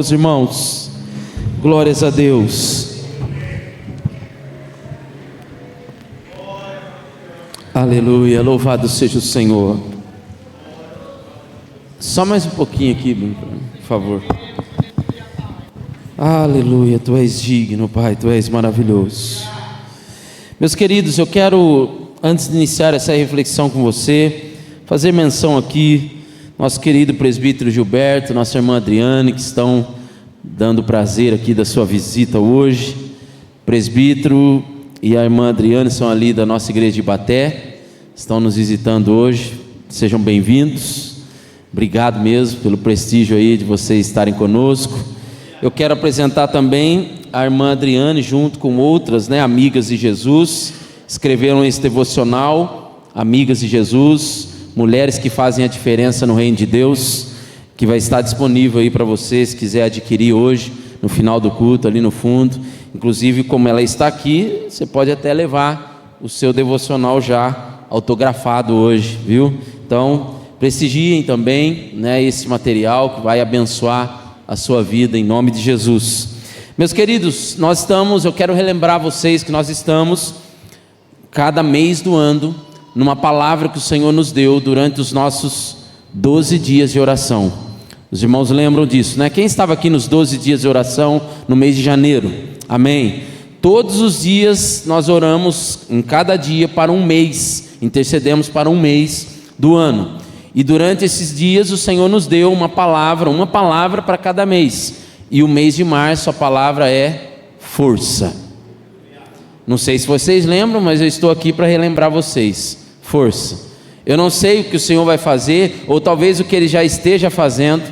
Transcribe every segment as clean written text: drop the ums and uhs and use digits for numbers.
Meus irmãos, glórias a Deus. Aleluia, louvado seja o Senhor. Só mais um pouquinho aqui, por favor. Aleluia, Tu és digno, Pai, Tu és maravilhoso. Meus queridos, eu quero, antes de iniciar essa reflexão com você, fazer menção aqui, nosso querido presbítero Gilberto, nossa irmã Adriane, que estão dando prazer aqui da sua visita hoje. O presbítero e a irmã Adriane são ali da nossa igreja de Ibaté, estão nos visitando hoje. Sejam bem-vindos. Obrigado mesmo pelo prestígio aí de vocês estarem conosco. Eu quero apresentar também a irmã Adriane, junto com outras, amigas de Jesus, escreveram esse devocional, Amigas de Jesus, mulheres que fazem a diferença no reino de Deus, que vai estar disponível aí para você, se quiser adquirir hoje, no final do culto, ali no fundo. Inclusive, como ela está aqui, você pode até levar o seu devocional já autografado hoje, viu? Então, prestigiem também, esse material que vai abençoar a sua vida, em nome de Jesus. Meus queridos, eu quero relembrar vocês que nós estamos, cada mês do ano, numa palavra que o Senhor nos deu durante os nossos 12 dias de oração. Os irmãos lembram disso, Quem estava aqui nos 12 dias de oração no mês de janeiro? Amém? Todos os dias nós oramos, em cada dia, para um mês, intercedemos para um mês do ano. E durante esses dias o Senhor nos deu uma palavra para cada mês. E o mês de março a palavra é força. Não sei se vocês lembram, mas eu estou aqui para relembrar vocês. Força. Eu não sei o que o Senhor vai fazer, ou talvez o que Ele já esteja fazendo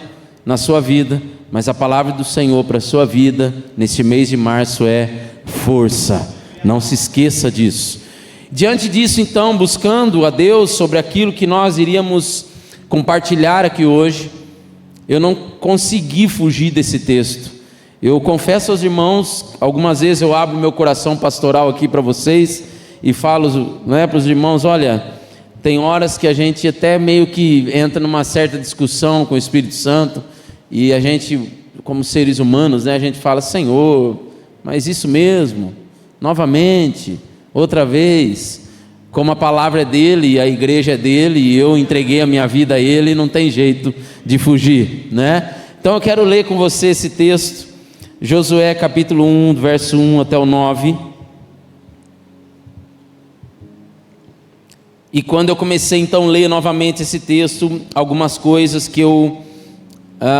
na sua vida, mas a palavra do Senhor para a sua vida, neste mês de março, é força. Não se esqueça disso. Diante disso, então, buscando a Deus sobre aquilo que nós iríamos compartilhar aqui hoje, eu não consegui fugir desse texto. Eu confesso aos irmãos, algumas vezes eu abro meu coração pastoral aqui para vocês e falo, para os irmãos, olha, tem horas que a gente até meio que entra numa certa discussão com o Espírito Santo, e a gente, como seres humanos, a gente fala, Senhor, mas isso mesmo, novamente, outra vez, como a palavra é dele, e a igreja é dele, e eu entreguei a minha vida a ele, não tem jeito de fugir, Então eu quero ler com você esse texto, Josué capítulo 1, verso 1 até o 9. E quando eu comecei então a ler novamente esse texto, algumas coisas que eu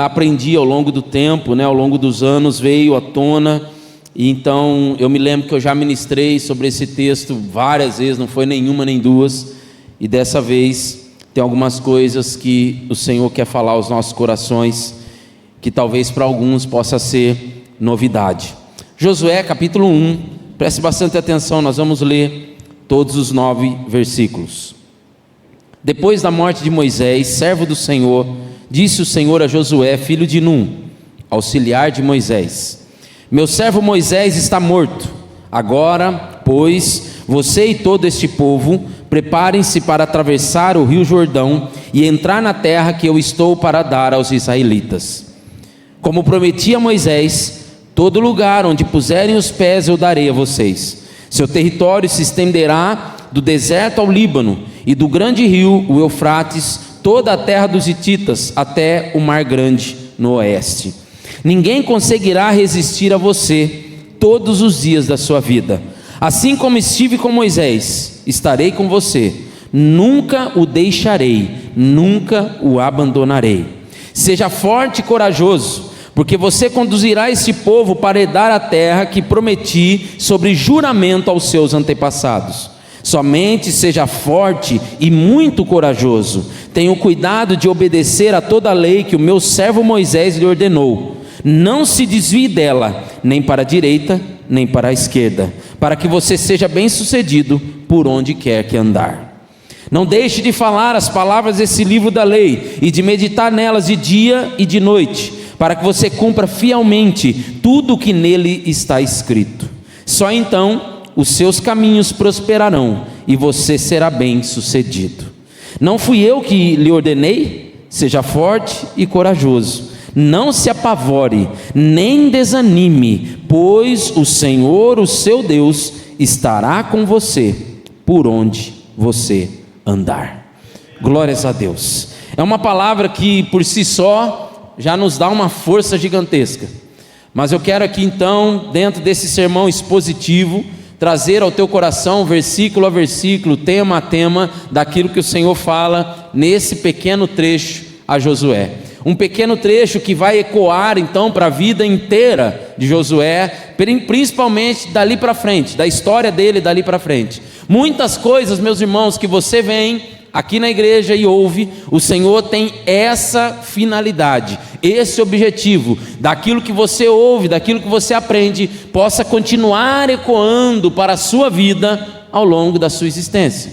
aprendi ao longo do tempo, ao longo dos anos, veio à tona. E então eu me lembro que eu já ministrei sobre esse texto várias vezes, não foi nenhuma nem duas. E dessa vez tem algumas coisas que o Senhor quer falar aos nossos corações, que talvez para alguns possa ser novidade. Josué capítulo 1, preste bastante atenção, nós vamos ler todos os 9 versículos. Depois da morte de Moisés, servo do Senhor, disse o Senhor a Josué, filho de Num, auxiliar de Moisés: meu servo Moisés está morto. Agora, pois, você e todo este povo, preparem-se para atravessar o rio Jordão e entrar na terra que eu estou para dar aos israelitas. Como prometi a Moisés, todo lugar onde puserem os pés eu darei a vocês. Seu território se estenderá do deserto ao Líbano, e do grande rio, o Eufrates, toda a terra dos hititas, até o mar grande no oeste. Ninguém conseguirá resistir a você todos os dias da sua vida. Assim como estive com Moisés, estarei com você. Nunca o deixarei, nunca o abandonarei. Seja forte e corajoso, porque você conduzirá este povo para herdar a terra que prometi sobre juramento aos seus antepassados. Somente seja forte e muito corajoso. Tenha o cuidado de obedecer a toda a lei que o meu servo Moisés lhe ordenou. Não se desvie dela, nem para a direita, nem para a esquerda, para que você seja bem-sucedido por onde quer que andar. Não deixe de falar as palavras desse livro da lei e de meditar nelas de dia e de noite, para que você cumpra fielmente tudo o que nele está escrito. Só então os seus caminhos prosperarão e você será bem-sucedido. Não fui eu que lhe ordenei? Seja forte e corajoso. não se apavore, nem desanime, pois o Senhor, o seu Deus, estará com você por onde você andar. Glórias a Deus. É uma palavra que por si só já nos dá uma força gigantesca, mas eu quero aqui então, dentro desse sermão expositivo, trazer ao teu coração, versículo a versículo, tema a tema, daquilo que o Senhor fala nesse pequeno trecho a Josué. Um pequeno trecho que vai ecoar então para a vida inteira de Josué, principalmente dali para frente, da história dele dali para frente. Muitas coisas, meus irmãos, que você vem aqui na igreja e ouve, o Senhor tem essa finalidade, esse objetivo, daquilo que você ouve, daquilo que você aprende, possa continuar ecoando para a sua vida ao longo da sua existência.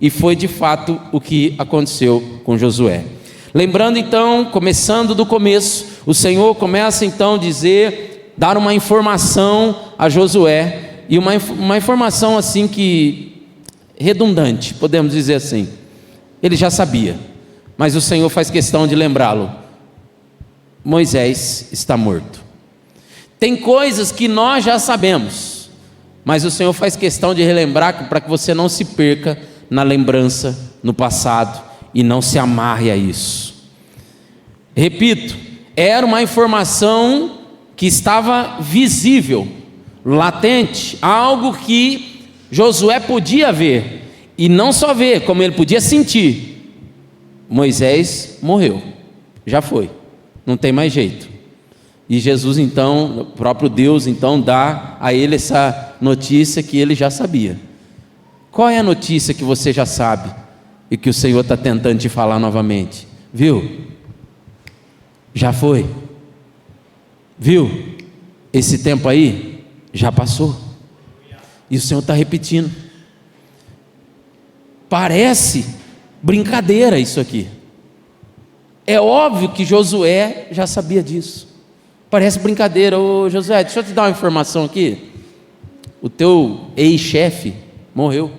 E foi de fato o que aconteceu com Josué. Lembrando então, começando do começo, o Senhor começa então a dar uma informação a Josué, e uma informação assim que, redundante, podemos dizer assim. Ele já sabia, mas o Senhor faz questão de lembrá-lo: Moisés está morto. Tem coisas que nós já sabemos, mas o Senhor faz questão de relembrar para que você não se perca na lembrança, no passado, e não se amarre a isso. Repito, era uma informação que estava visível, latente, algo que Josué podia ver, e não só ver, como ele podia sentir. Moisés morreu, já foi, não tem mais jeito. E Jesus então, o próprio Deus então dá a ele essa notícia que ele já sabia. Qual é a notícia que você já sabe e que o Senhor está tentando te falar novamente? Viu? Já foi. Viu? Esse tempo aí já passou. E o Senhor está repetindo. Parece brincadeira isso aqui. É óbvio que Josué já sabia disso. Parece brincadeira. Ô Josué, deixa eu te dar uma informação aqui. O teu ex-chefe morreu.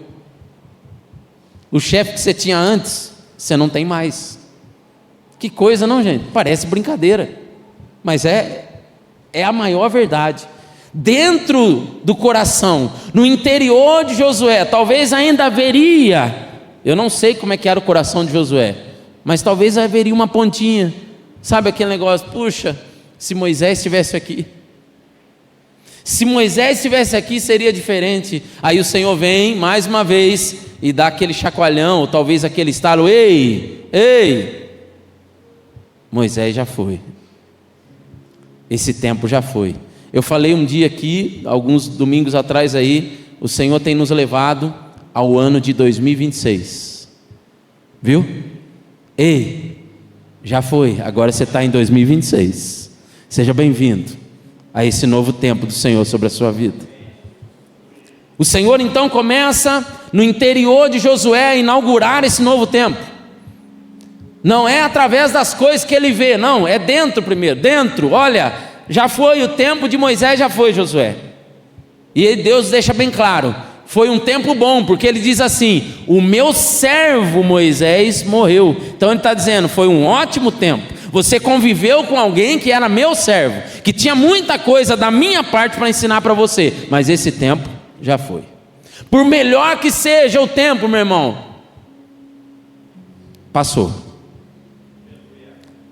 O chefe que você tinha antes, você não tem mais. Que coisa, não, gente? Parece brincadeira, mas é a maior verdade. Dentro do coração, no interior de Josué, talvez ainda haveria, eu não sei como é que era o coração de Josué, mas talvez haveria uma pontinha, sabe aquele negócio: puxa, se Moisés estivesse aqui, se Moisés estivesse aqui seria diferente. Aí o Senhor vem mais uma vez e dá aquele chacoalhão, ou talvez aquele estalo: ei, Moisés já foi, esse tempo já foi. Eu falei um dia aqui, alguns domingos atrás aí, o Senhor tem nos levado ao ano de 2026, viu? Ei, já foi, agora você está em 2026, seja bem-vindo a esse novo tempo do Senhor sobre a sua vida. O Senhor então começa no interior de Josué a inaugurar esse novo tempo. Não é através das coisas que ele vê, não, é dentro primeiro, dentro. Olha, já foi o tempo de Moisés, já foi, Josué. E Deus deixa bem claro, foi um tempo bom, porque ele diz assim: o meu servo Moisés morreu. Então ele está dizendo, foi um ótimo tempo. Você conviveu com alguém que era meu servo, que tinha muita coisa da minha parte para ensinar para você, mas esse tempo já foi. Por melhor que seja o tempo, meu irmão, passou.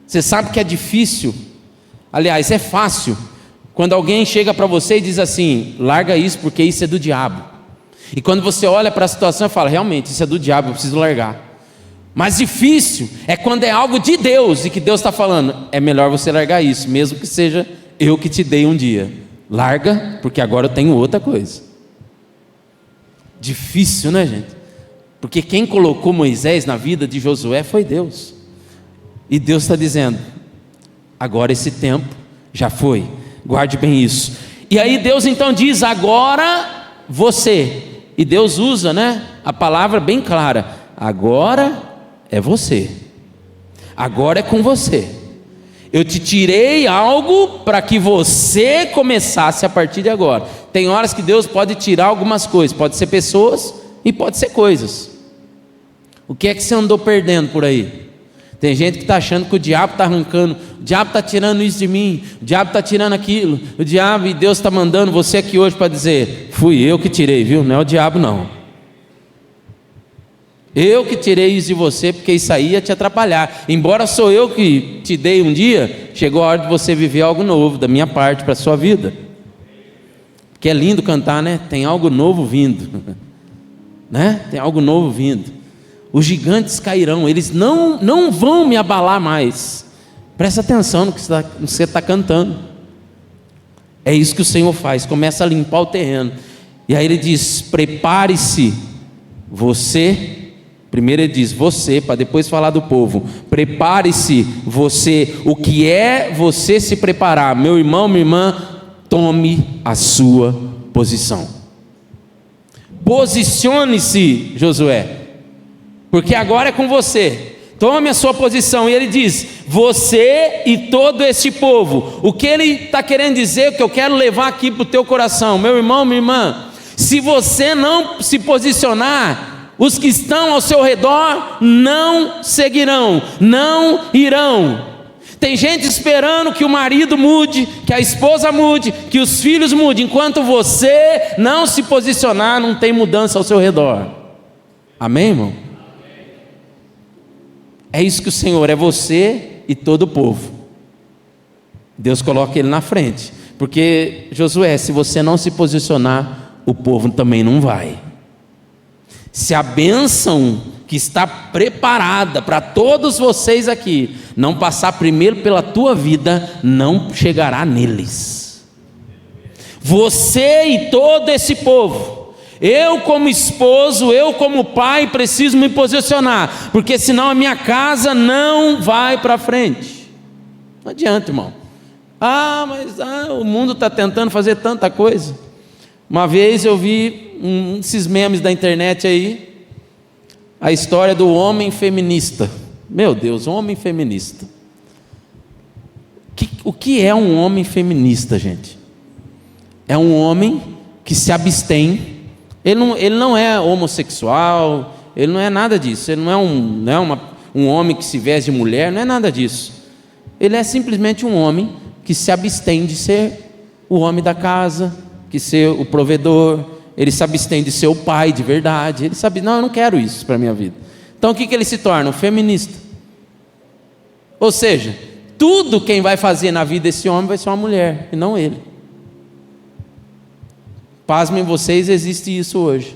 Você sabe que é difícil, aliás, é fácil, quando alguém chega para você e diz assim: larga isso porque isso é do diabo. E quando você olha para a situação e fala: realmente, isso é do diabo, eu preciso largar. Mas difícil é quando é algo de Deus e que Deus está falando: é melhor você largar isso, mesmo que seja eu que te dei um dia. Larga, porque agora eu tenho outra coisa. Difícil, né, gente? Porque quem colocou Moisés na vida de Josué foi Deus. E Deus está dizendo: agora esse tempo já foi, guarde bem isso. E aí Deus então diz: agora você. E Deus usa, né, a palavra bem clara: agora é você, agora é com você. Eu te tirei algo para que você começasse a partir de agora. Tem horas que Deus pode tirar algumas coisas, pode ser pessoas e pode ser coisas. O que é que você andou perdendo por aí? Tem gente que está achando que o diabo está arrancando, o diabo está tirando isso de mim, o diabo está tirando aquilo, o diabo, e Deus está mandando você aqui hoje para dizer: fui eu que tirei, viu? Não é o diabo não. Eu que tirei isso de você, porque isso aí ia te atrapalhar. Embora sou eu que te dei um dia, chegou a hora de você viver algo novo da minha parte para a sua vida. Porque é lindo cantar, né? Tem algo novo vindo, né? Tem algo novo vindo. Os gigantes cairão, eles não vão me abalar mais. Presta atenção no que você está cantando. É isso que o Senhor faz, começa a limpar o terreno. E aí ele diz: prepare-se, você. Primeiro ele diz você, para depois falar do povo. Prepare-se você. O que é você se preparar? Meu irmão, minha irmã, tome a sua posição. Posicione-se, Josué, porque agora é com você. Tome a sua posição. E ele diz: você e todo este povo. O que ele está querendo dizer, o que eu quero levar aqui para o teu coração, meu irmão, minha irmã, se você não se posicionar, os que estão ao seu redor não seguirão, não irão. Tem gente esperando que o marido mude, que a esposa mude, que os filhos mudem. Enquanto você não se posicionar, não tem mudança ao seu redor. Amém, irmão? É isso que o Senhor é, você e todo o povo. Deus coloca ele na frente, porque Josué, se você não se posicionar, o povo também não vai. Se a bênção que está preparada para todos vocês aqui não passar primeiro pela tua vida, não chegará neles. Você e todo esse povo. Eu como esposo, eu como pai, preciso me posicionar, porque senão a minha casa não vai para frente. Não adianta, irmão. Mas o mundo está tentando fazer tanta coisa. Uma vez eu vi esses memes da internet aí, a história do homem feminista. Meu Deus, homem feminista. O que é um homem feminista, gente? É um homem que se abstém. Ele não é homossexual, ele não é nada disso. Ele não é um homem que se veste de mulher, não é nada disso. Ele é simplesmente um homem que se abstém de ser o homem da casa, que ser o provedor. Ele se abstém de ser o pai de verdade. Ele sabe, não, eu não quero isso para a minha vida. Então o que ele se torna? Um feminista. Ou seja, tudo quem vai fazer na vida desse homem vai ser uma mulher, e não ele. Pasmem vocês, existe isso hoje.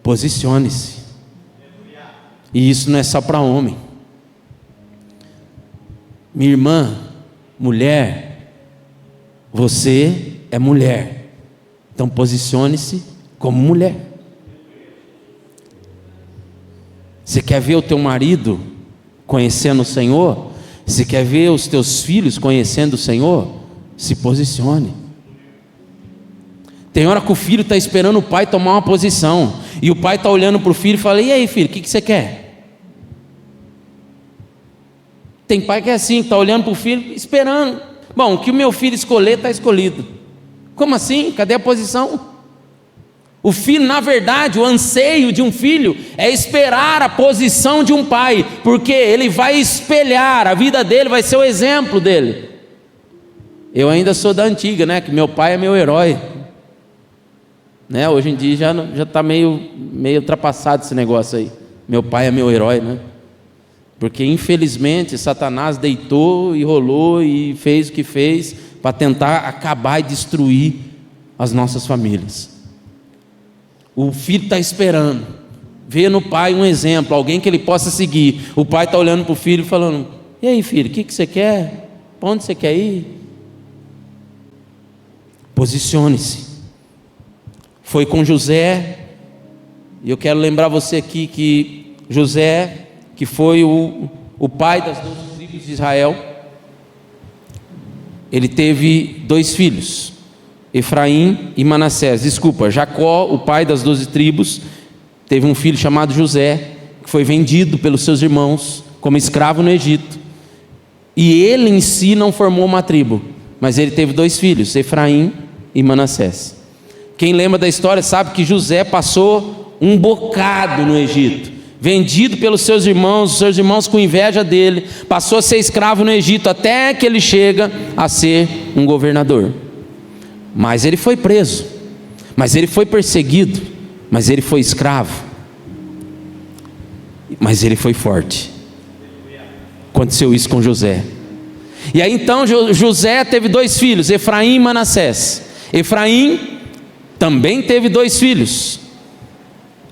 Posicione-se. E isso não é só para homem. Minha irmã, mulher, você é mulher. Então posicione-se como mulher. Você quer ver o teu marido conhecendo o Senhor? Você quer ver os teus filhos conhecendo o Senhor? Se posicione. Tem hora que o filho está esperando o pai tomar uma posição, e o pai está olhando para o filho e fala: e aí, filho, o que você quer? Tem pai que é assim, está olhando para o filho esperando. Bom, o que o meu filho escolher está escolhido. Como assim? Cadê a posição? O filho, na verdade, o anseio de um filho é esperar a posição de um pai, porque ele vai espelhar, a vida dele vai ser o exemplo dele. Eu ainda sou da antiga, né? Que meu pai é meu herói, né? Hoje em dia já está meio ultrapassado esse negócio aí. Meu pai é meu herói, né? Porque infelizmente Satanás deitou e rolou e fez o que fez para tentar acabar e destruir as nossas famílias. O filho está esperando, vê no pai um exemplo, alguém que ele possa seguir. O pai está olhando para o filho e falando: e aí, filho, o que você quer? Para onde você quer ir? Posicione-se. Foi com José, e eu quero lembrar você aqui que José, que foi o pai das 12 tribos de Israel, ele teve 2 filhos, Efraim e Manassés. Jacó, o pai das 12 tribos, teve um filho chamado José, que foi vendido pelos seus irmãos como escravo no Egito, e ele em si não formou uma tribo, mas ele teve 2 filhos, Efraim e Manassés. Quem lembra da história sabe que José passou um bocado no Egito, vendido pelos seus irmãos, os seus irmãos com inveja dele, passou a ser escravo no Egito, até que ele chega a ser um governador. Mas ele foi preso, mas ele foi perseguido, mas ele foi escravo, mas ele foi forte. Aconteceu isso com José. E aí então José teve 2 filhos, Efraim e Manassés. Efraim também teve 2 filhos.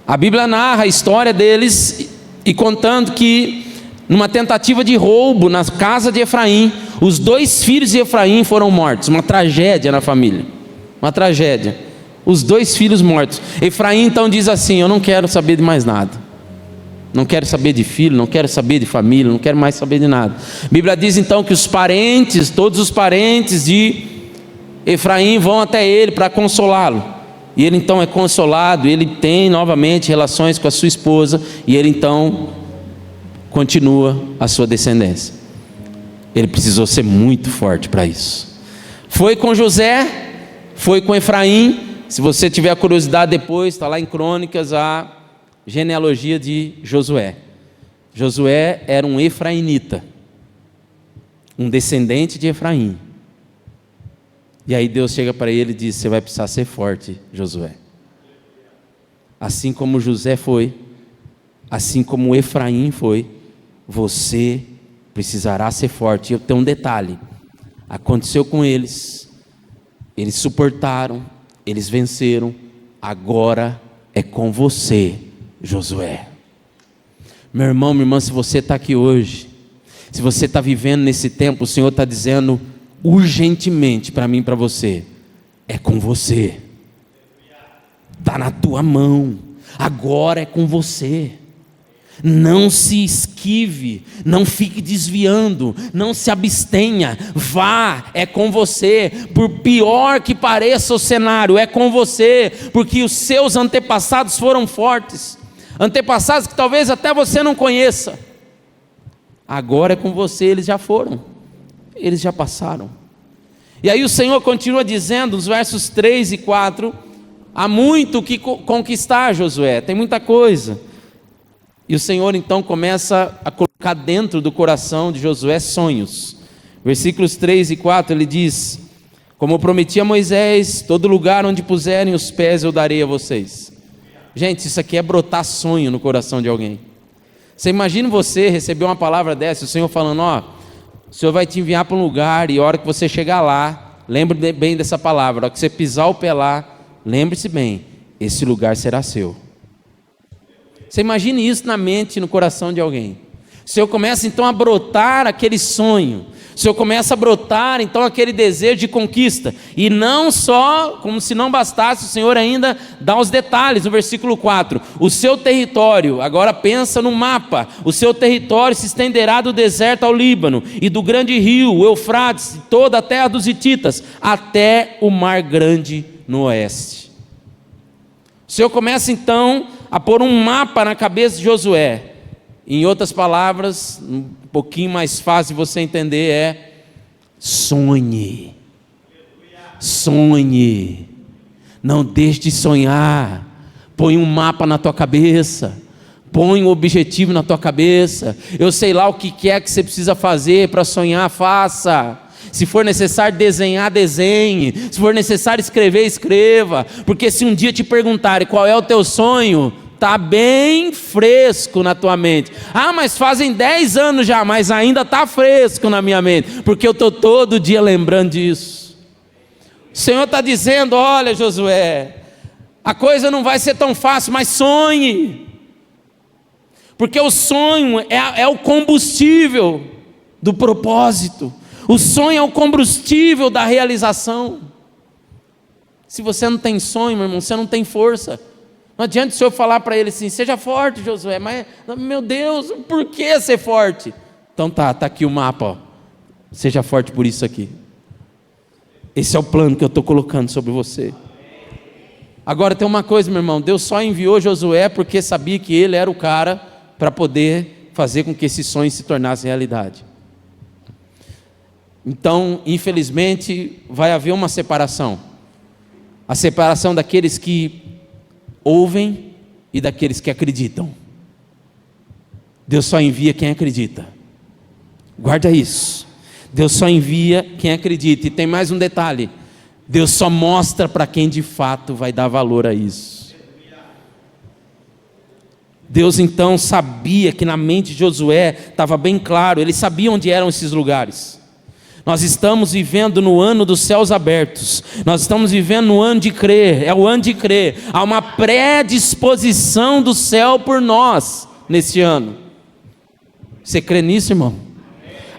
A Bíblia narra a história deles e contando que numa tentativa de roubo na casa de Efraim, os 2 filhos de Efraim foram mortos. Uma tragédia na família, uma tragédia. Os 2 filhos mortos. Efraim então diz assim: eu não quero saber de mais nada, não quero saber de filho, não quero saber de família, não quero mais saber de nada. A Bíblia diz então que os parentes, todos os parentes de Efraim vão até ele para consolá-lo. E ele então é consolado, ele tem novamente relações com a sua esposa, e ele então continua a sua descendência. Ele precisou ser muito forte para isso. Foi com José, foi com Efraim. Se você tiver curiosidade depois, está lá em Crônicas a genealogia de Josué. Josué era um efraimita, um descendente de Efraim. E aí Deus chega para ele e diz: você vai precisar ser forte, Josué. Assim como José foi, assim como Efraim foi, você precisará ser forte. E eu tenho um detalhe: aconteceu com eles, eles suportaram, eles venceram, agora é com você, Josué. Meu irmão, minha irmã, se você está aqui hoje, se você está vivendo nesse tempo, o Senhor está dizendo urgentemente para mim e para você: é com você, está na tua mão, agora é com você. Não se esquive, não fique desviando, não se abstenha, vá, é com você. Por pior que pareça o cenário, é com você, porque os seus antepassados foram fortes, antepassados que talvez até você não conheça. Agora é com você, eles já foram, eles já passaram. E aí o Senhor continua dizendo nos versos 3 e 4, há muito que conquistar, Josué, tem muita coisa. E o Senhor então começa a colocar dentro do coração de Josué sonhos. Versículos 3 e 4 ele diz: como eu prometi a Moisés, todo lugar onde puserem os pés eu darei a vocês. Gente, isso aqui é brotar sonho no coração de alguém. Você imagina você receber uma palavra dessa, o Senhor falando: ó, o Senhor vai te enviar para um lugar, e a hora que você chegar lá, lembre bem dessa palavra, a hora que você pisar o pé lá, lembre-se bem, esse lugar será seu. Você imagine isso na mente e no coração de alguém. O Senhor começa então a brotar aquele sonho, o Senhor começa a brotar então aquele desejo de conquista, e não só, como se não bastasse, o Senhor ainda dá os detalhes no versículo 4, o seu território, agora pensa no mapa, o seu território se estenderá do deserto ao Líbano, e do grande rio, o Eufrates, toda a terra dos hititas, até o mar grande no oeste. O Senhor começa então a pôr um mapa na cabeça de Josué. Em outras palavras, um pouquinho mais fácil de você entender, é: sonhe, sonhe, não deixe de sonhar. Põe um mapa na tua cabeça, põe um objetivo na tua cabeça. Eu sei lá o que é que você precisa fazer para sonhar, faça. Se for necessário desenhar, desenhe. Se for necessário escrever, escreva. Porque se um dia te perguntarem qual é o teu sonho, está bem fresco na tua mente. Ah, mas fazem 10 anos já, mas ainda está fresco na minha mente, porque eu estou todo dia lembrando disso. O Senhor está dizendo: olha, Josué, a coisa não vai ser tão fácil, mas sonhe, porque o sonho é o combustível do propósito, o sonho é o combustível da realização. Se você não tem sonho, meu irmão, você não tem força. Não adianta o Senhor falar para ele assim: seja forte, Josué, mas meu Deus, por que ser forte? Então tá aqui o mapa, ó. Seja forte por isso aqui. Esse é o plano que eu estou colocando sobre você. Agora tem uma coisa, meu irmão, Deus só enviou Josué porque sabia que ele era o cara para poder fazer com que esse sonho se tornasse realidade. Então, infelizmente, vai haver uma separação. A separação daqueles que ouvem e daqueles que acreditam. Deus só envia quem acredita. Guarda isso. Deus só envia quem acredita. E tem mais um detalhe: Deus só mostra para quem de fato vai dar valor a isso. Deus então sabia que na mente de Josué estava bem claro, ele sabia onde eram esses lugares. Nós estamos vivendo no ano dos céus abertos, nós estamos vivendo no ano de crer, é o ano de crer. Há uma predisposição do céu por nós nesse ano. Você crê nisso, irmão?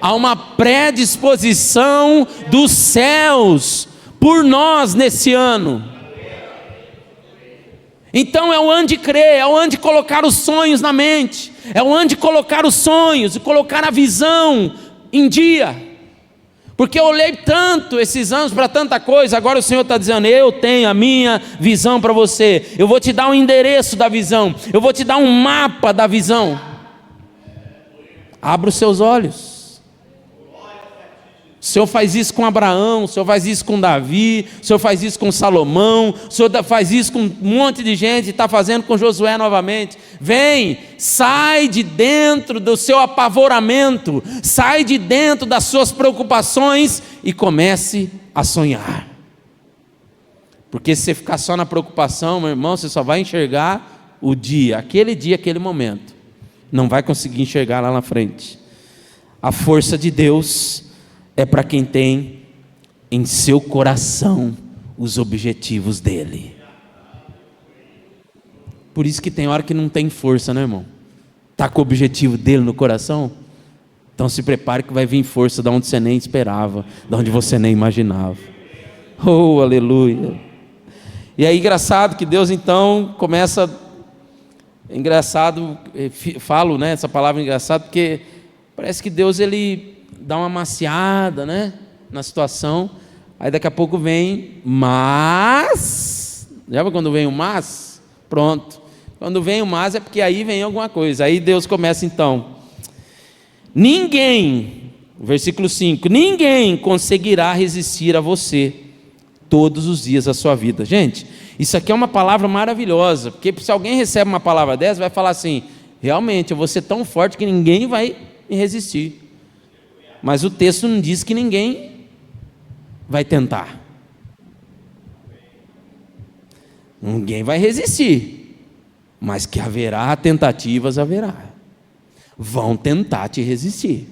Há uma predisposição dos céus por nós nesse ano. Então é o ano de crer, é o ano de colocar os sonhos na mente, é o ano de colocar os sonhos e colocar a visão em dia. Porque eu olhei tanto esses anos para tanta coisa, agora o Senhor está dizendo: eu tenho a minha visão para você, eu vou te dar um endereço da visão, eu vou te dar um mapa da visão. Abra os seus olhos. O Senhor faz isso com Abraão, o Senhor faz isso com Davi, o Senhor faz isso com Salomão, o Senhor faz isso com um monte de gente, está fazendo com Josué novamente. Vem, sai de dentro do seu apavoramento, sai de dentro das suas preocupações e comece a sonhar. Porque se você ficar só na preocupação, meu irmão, você só vai enxergar o dia, aquele momento. Não vai conseguir enxergar lá na frente. A força de Deus é para quem tem em seu coração os objetivos dele. Por isso que tem hora que não tem força, né, irmão? Está com o objetivo dele no coração? Então se prepare que vai vir força de onde você nem esperava, de onde você nem imaginava. Oh, aleluia. E é engraçado que Deus então começa... Engraçado, falo, né, essa palavra engraçado, porque parece que Deus ele dá uma maciada, né, na situação. Aí daqui a pouco vem, mas, lembra quando vem o mas? Pronto, quando vem o mas é porque aí vem alguma coisa. Aí Deus começa então: ninguém, versículo 5, ninguém conseguirá resistir a você todos os dias da sua vida. Gente, isso aqui é uma palavra maravilhosa, porque se alguém recebe uma palavra dessa, vai falar assim: realmente eu vou ser tão forte que ninguém vai me resistir. Mas o texto não diz que ninguém vai tentar. Ninguém vai resistir, mas que haverá tentativas, haverá. Vão tentar te resistir.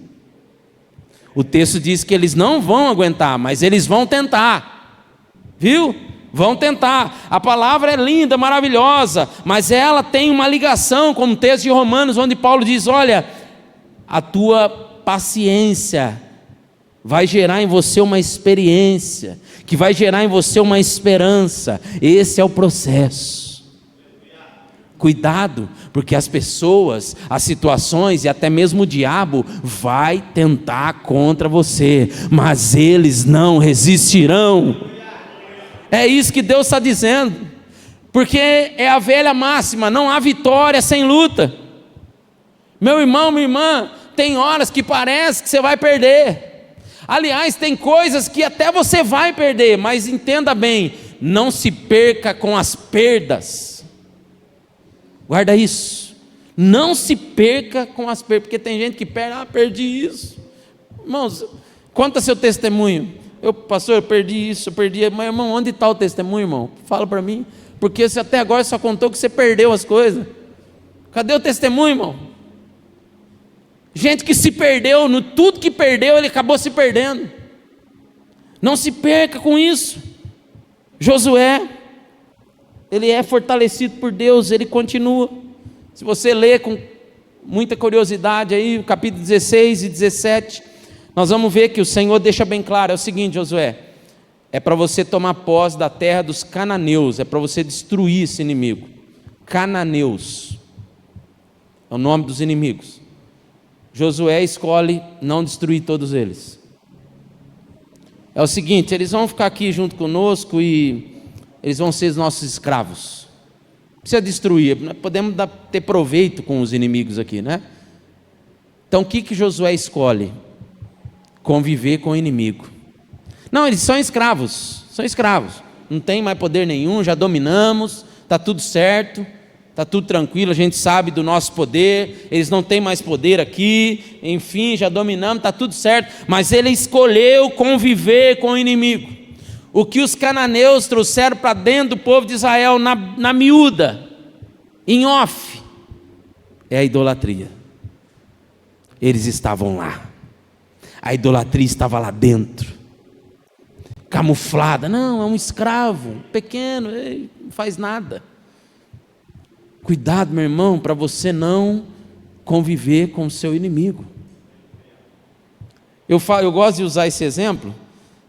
O texto diz que eles não vão aguentar, mas eles vão tentar. Viu? Vão tentar. A palavra é linda, maravilhosa, mas ela tem uma ligação com o texto de Romanos, onde Paulo diz: olha, a tua paciência vai gerar em você uma experiência, que vai gerar em você uma esperança. Esse é o processo. Cuidado, porque as pessoas, as situações e até mesmo o diabo vai tentar contra você, mas eles não resistirão. É isso que Deus está dizendo, porque é a velha máxima: não há vitória sem luta. Meu irmão, minha irmã, tem horas que parece que você vai perder. Aliás, tem coisas que até você vai perder, mas entenda bem, não se perca com as perdas. Guarda isso. Não se perca com as perdas, porque tem gente que perde, perdi isso. Irmãos, conta seu testemunho. Pastor, eu perdi isso, eu perdi. Mas irmão, onde está o testemunho, irmão? Fala para mim. Porque você até agora só contou que você perdeu as coisas. Cadê o testemunho, irmão? Gente que se perdeu, no tudo que perdeu, ele acabou se perdendo. Não se perca com isso. Josué, ele é fortalecido por Deus, ele continua. Se você ler com muita curiosidade aí, o capítulo 16 e 17, nós vamos ver que o Senhor deixa bem claro: é o seguinte, Josué, é para você tomar posse da terra dos cananeus, é para você destruir esse inimigo. Cananeus é o nome dos inimigos. Josué escolhe não destruir todos eles. É o seguinte: eles vão ficar aqui junto conosco e eles vão ser os nossos escravos. Não precisa destruir, nós podemos ter proveito com os inimigos aqui, né? Então o que Josué escolhe? Conviver com o inimigo. Não, eles são escravos, não tem mais poder nenhum, já dominamos, está tudo certo. está tudo tranquilo, a gente sabe do nosso poder, eles não têm mais poder aqui, enfim, já dominamos, está tudo certo. Mas ele escolheu conviver com o inimigo. O que os cananeus trouxeram para dentro do povo de Israel, na miúda, em off, é a idolatria. Eles estavam lá, a idolatria estava lá dentro, camuflada. Não, é um escravo, pequeno, não faz nada. Cuidado, meu irmão, para você não conviver com o seu inimigo. Eu gosto de usar esse exemplo,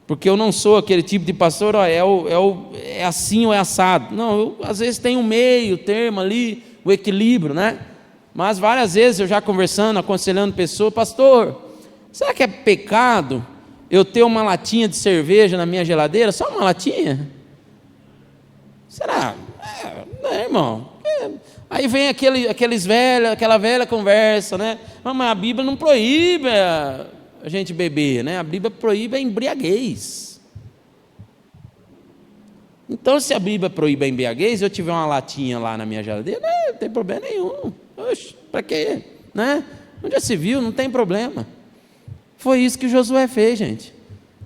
porque eu não sou aquele tipo de pastor, é assim ou é assado. Não, eu às vezes tenho um meio termo ali, o equilíbrio, né? Mas várias vezes eu já conversando, aconselhando pessoas, pastor, será que é pecado eu ter uma latinha de cerveja na minha geladeira? Só uma latinha? Será? Irmão. Aí vem aquela velha conversa, né? Mas a Bíblia não proíbe a gente beber, né? A Bíblia proíbe a embriaguez. Então, se a Bíblia proíbe a embriaguez, eu tiver uma latinha lá na minha geladeira, não tem problema nenhum. Oxe, para quê? Né? Onde já se viu, não tem problema. Foi isso que Josué fez, gente.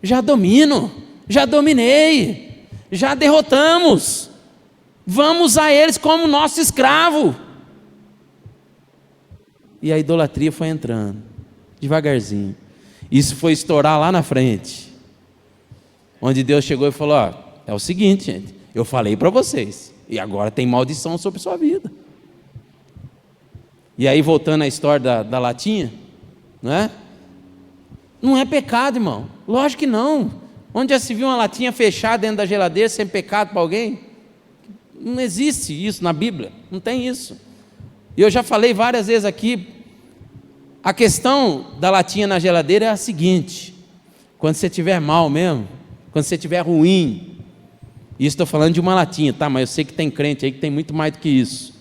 Já domino, já dominei, já derrotamos. Vamos a eles como nosso escravo. E a idolatria foi entrando, devagarzinho. Isso foi estourar lá na frente, onde Deus chegou e falou: é o seguinte, gente, eu falei para vocês, e agora tem maldição sobre sua vida. E aí, voltando à história da latinha, não é? Não é pecado, irmão, lógico que não. Onde já se viu uma latinha fechada dentro da geladeira sem pecado para alguém? Não existe isso na Bíblia, não tem isso. E eu já falei várias vezes aqui, a questão da latinha na geladeira é a seguinte: quando você estiver mal mesmo, quando você estiver ruim, e estou falando de uma latinha, tá? Mas eu sei que tem crente aí que tem muito mais do que isso.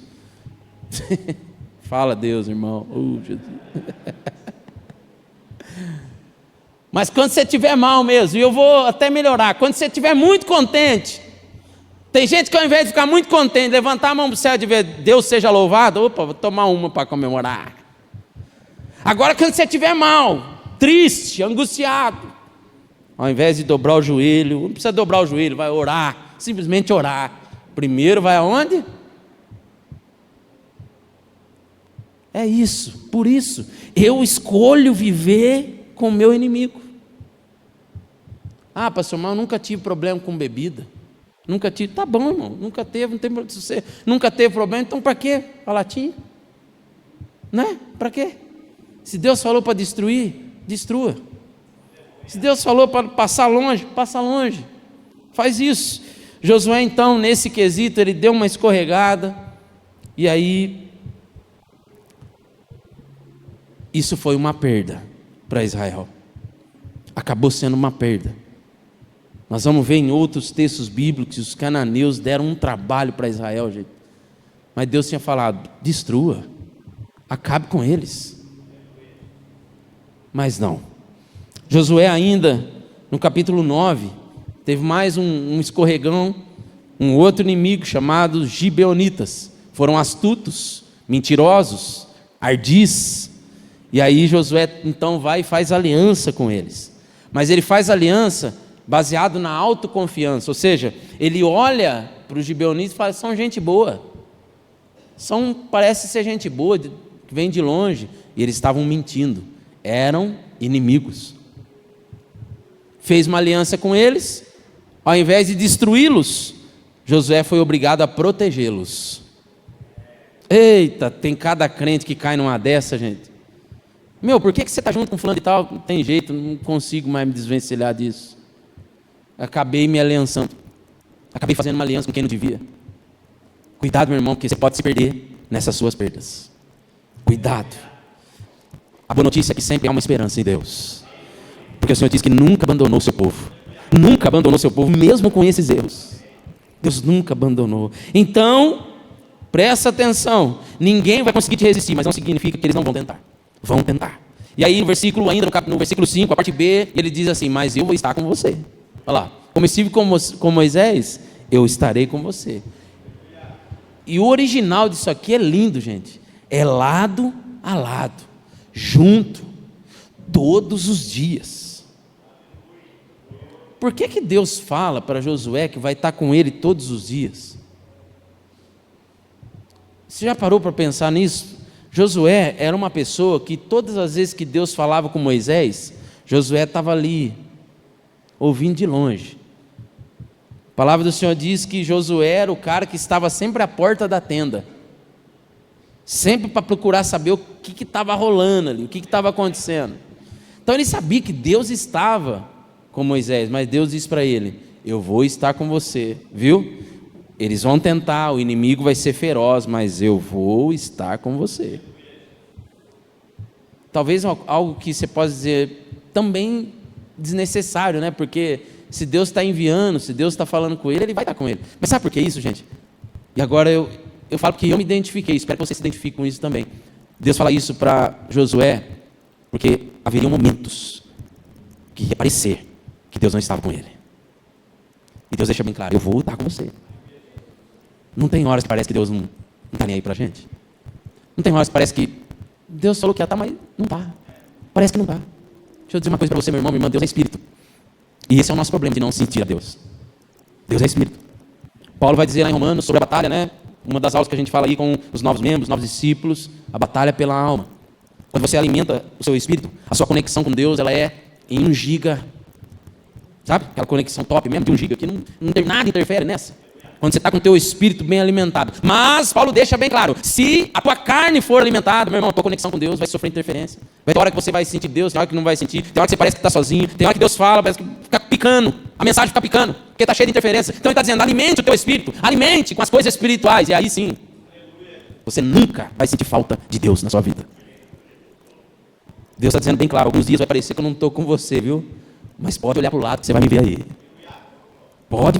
Fala Deus, irmão. Jesus. Mas quando você estiver mal mesmo, e eu vou até melhorar, quando você estiver muito contente. Tem gente que ao invés de ficar muito contente, levantar a mão para o céu e dizer Deus seja louvado, opa, vou tomar uma para comemorar. Agora quando você estiver mal, triste, angustiado, ao invés de dobrar o joelho, não precisa dobrar o joelho, vai orar, simplesmente orar. Primeiro vai aonde? É isso, por isso, eu escolho viver com o meu inimigo. Ah, pastor, mas eu nunca tive problema com bebida. Nunca tive, tá bom, irmão, nunca teve, não tem problema. Se você nunca teve problema, então para quê a latinha? Né? Para quê? Se Deus falou para destruir, destrua. Se Deus falou para passar longe, passa longe. Faz isso. Josué, então, nesse quesito, ele deu uma escorregada, e aí, isso foi uma perda para Israel. Acabou sendo uma perda. Nós vamos ver em outros textos bíblicos que os cananeus deram um trabalho para Israel, gente. Mas Deus tinha falado: destrua, acabe com eles. Mas não. Josué ainda, no capítulo 9, teve mais um escorregão, um outro inimigo chamado Gibeonitas. Foram astutos, mentirosos, ardis. E aí Josué então vai e faz aliança com eles. Mas ele faz aliança baseado na autoconfiança, ou seja, ele olha para os gibeonitas e fala: são gente boa, parece ser gente boa, que vem de longe. E eles estavam mentindo, eram inimigos. Fez uma aliança com eles, ao invés de destruí-los, Josué foi obrigado a protegê-los. Eita, tem cada crente que cai numa dessa, gente. Meu, por que você está junto com fulano e tal? Não tem jeito, não consigo mais me desvencilhar disso. Acabei me aliançando, acabei fazendo uma aliança com quem não devia. Cuidado, meu irmão, porque você pode se perder nessas suas perdas. Cuidado. A boa notícia é que sempre há uma esperança em Deus, porque o Senhor diz que nunca abandonou o seu povo. Nunca abandonou o seu povo, mesmo com esses erros. Deus nunca abandonou. Então, presta atenção, ninguém vai conseguir te resistir, mas não significa que eles não vão tentar. Vão tentar. E aí no versículo 5, a parte B, ele diz assim: mas eu vou estar com você. Olha lá, como estive com Moisés, eu estarei com você. E o original disso aqui é lindo, gente. É lado a lado, junto, todos os dias. Por que Deus fala para Josué que vai estar com ele todos os dias? Você já parou para pensar nisso? Josué era uma pessoa que todas as vezes que Deus falava com Moisés, Josué estava ali, ouvindo de longe. A palavra do Senhor diz que Josué era o cara que estava sempre à porta da tenda, sempre para procurar saber o que estava rolando ali, o que estava acontecendo. Então ele sabia que Deus estava com Moisés, mas Deus disse para ele: eu vou estar com você, viu? Eles vão tentar, o inimigo vai ser feroz, mas eu vou estar com você. Talvez algo que você possa dizer também desnecessário, né? Porque se Deus está enviando, se Deus está falando com ele, ele vai estar com ele. Mas sabe por que isso, gente? E agora eu falo porque eu me identifiquei, espero que você se identifique com isso também. Deus fala isso para Josué, porque haveriam momentos que ia parecer que Deus não estava com ele. E Deus deixa bem claro: eu vou estar com você. Não tem horas que parece que Deus não está nem aí para a gente? Não tem horas que parece que Deus falou que ia estar, mas não está. Parece que não está. Deixa eu dizer uma coisa para você, meu irmão, minha irmã: Deus é Espírito. E esse é o nosso problema, de não sentir a Deus. Deus é Espírito. Paulo vai dizer lá em Romanos sobre a batalha, né? Uma das aulas que a gente fala aí com os novos membros, os novos discípulos, a batalha pela alma. Quando você alimenta o seu espírito, a sua conexão com Deus, ela é em 1 giga. Sabe? Aquela conexão top mesmo de 1 giga, que não tem nada interfere nessa. Quando você está com o teu espírito bem alimentado. Mas Paulo deixa bem claro: se a tua carne for alimentada, meu irmão, a tua conexão com Deus vai sofrer interferência. Vai ter hora que você vai sentir Deus, tem hora que não vai sentir, tem hora que você parece que está sozinho, tem hora que Deus fala, parece que fica picando, a mensagem fica picando, porque está cheia de interferência. Então ele está dizendo: alimente o teu espírito, alimente com as coisas espirituais, e aí sim, você nunca vai sentir falta de Deus na sua vida. Deus está dizendo bem claro: alguns dias vai parecer que eu não estou com você, viu? Mas pode olhar para o lado que você vai me ver aí. Pode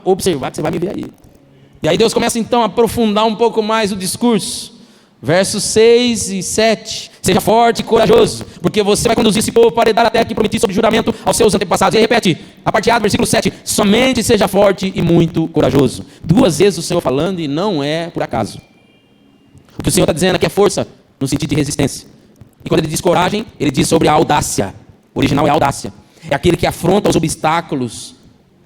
observar que você vai me ver aí. E aí Deus começa então a aprofundar um pouco mais o discurso. Versos 6 e 7. Seja forte e corajoso, porque você vai conduzir esse povo para herdar a terra que prometi sob juramento aos seus antepassados. E aí repete, a parte A do versículo 7. Somente seja forte e muito corajoso. 2 vezes o Senhor falando, e não é por acaso. O que o Senhor está dizendo aqui é força, no sentido de resistência. E quando ele diz coragem, ele diz sobre a audácia. O original é audácia. É aquele que afronta os obstáculos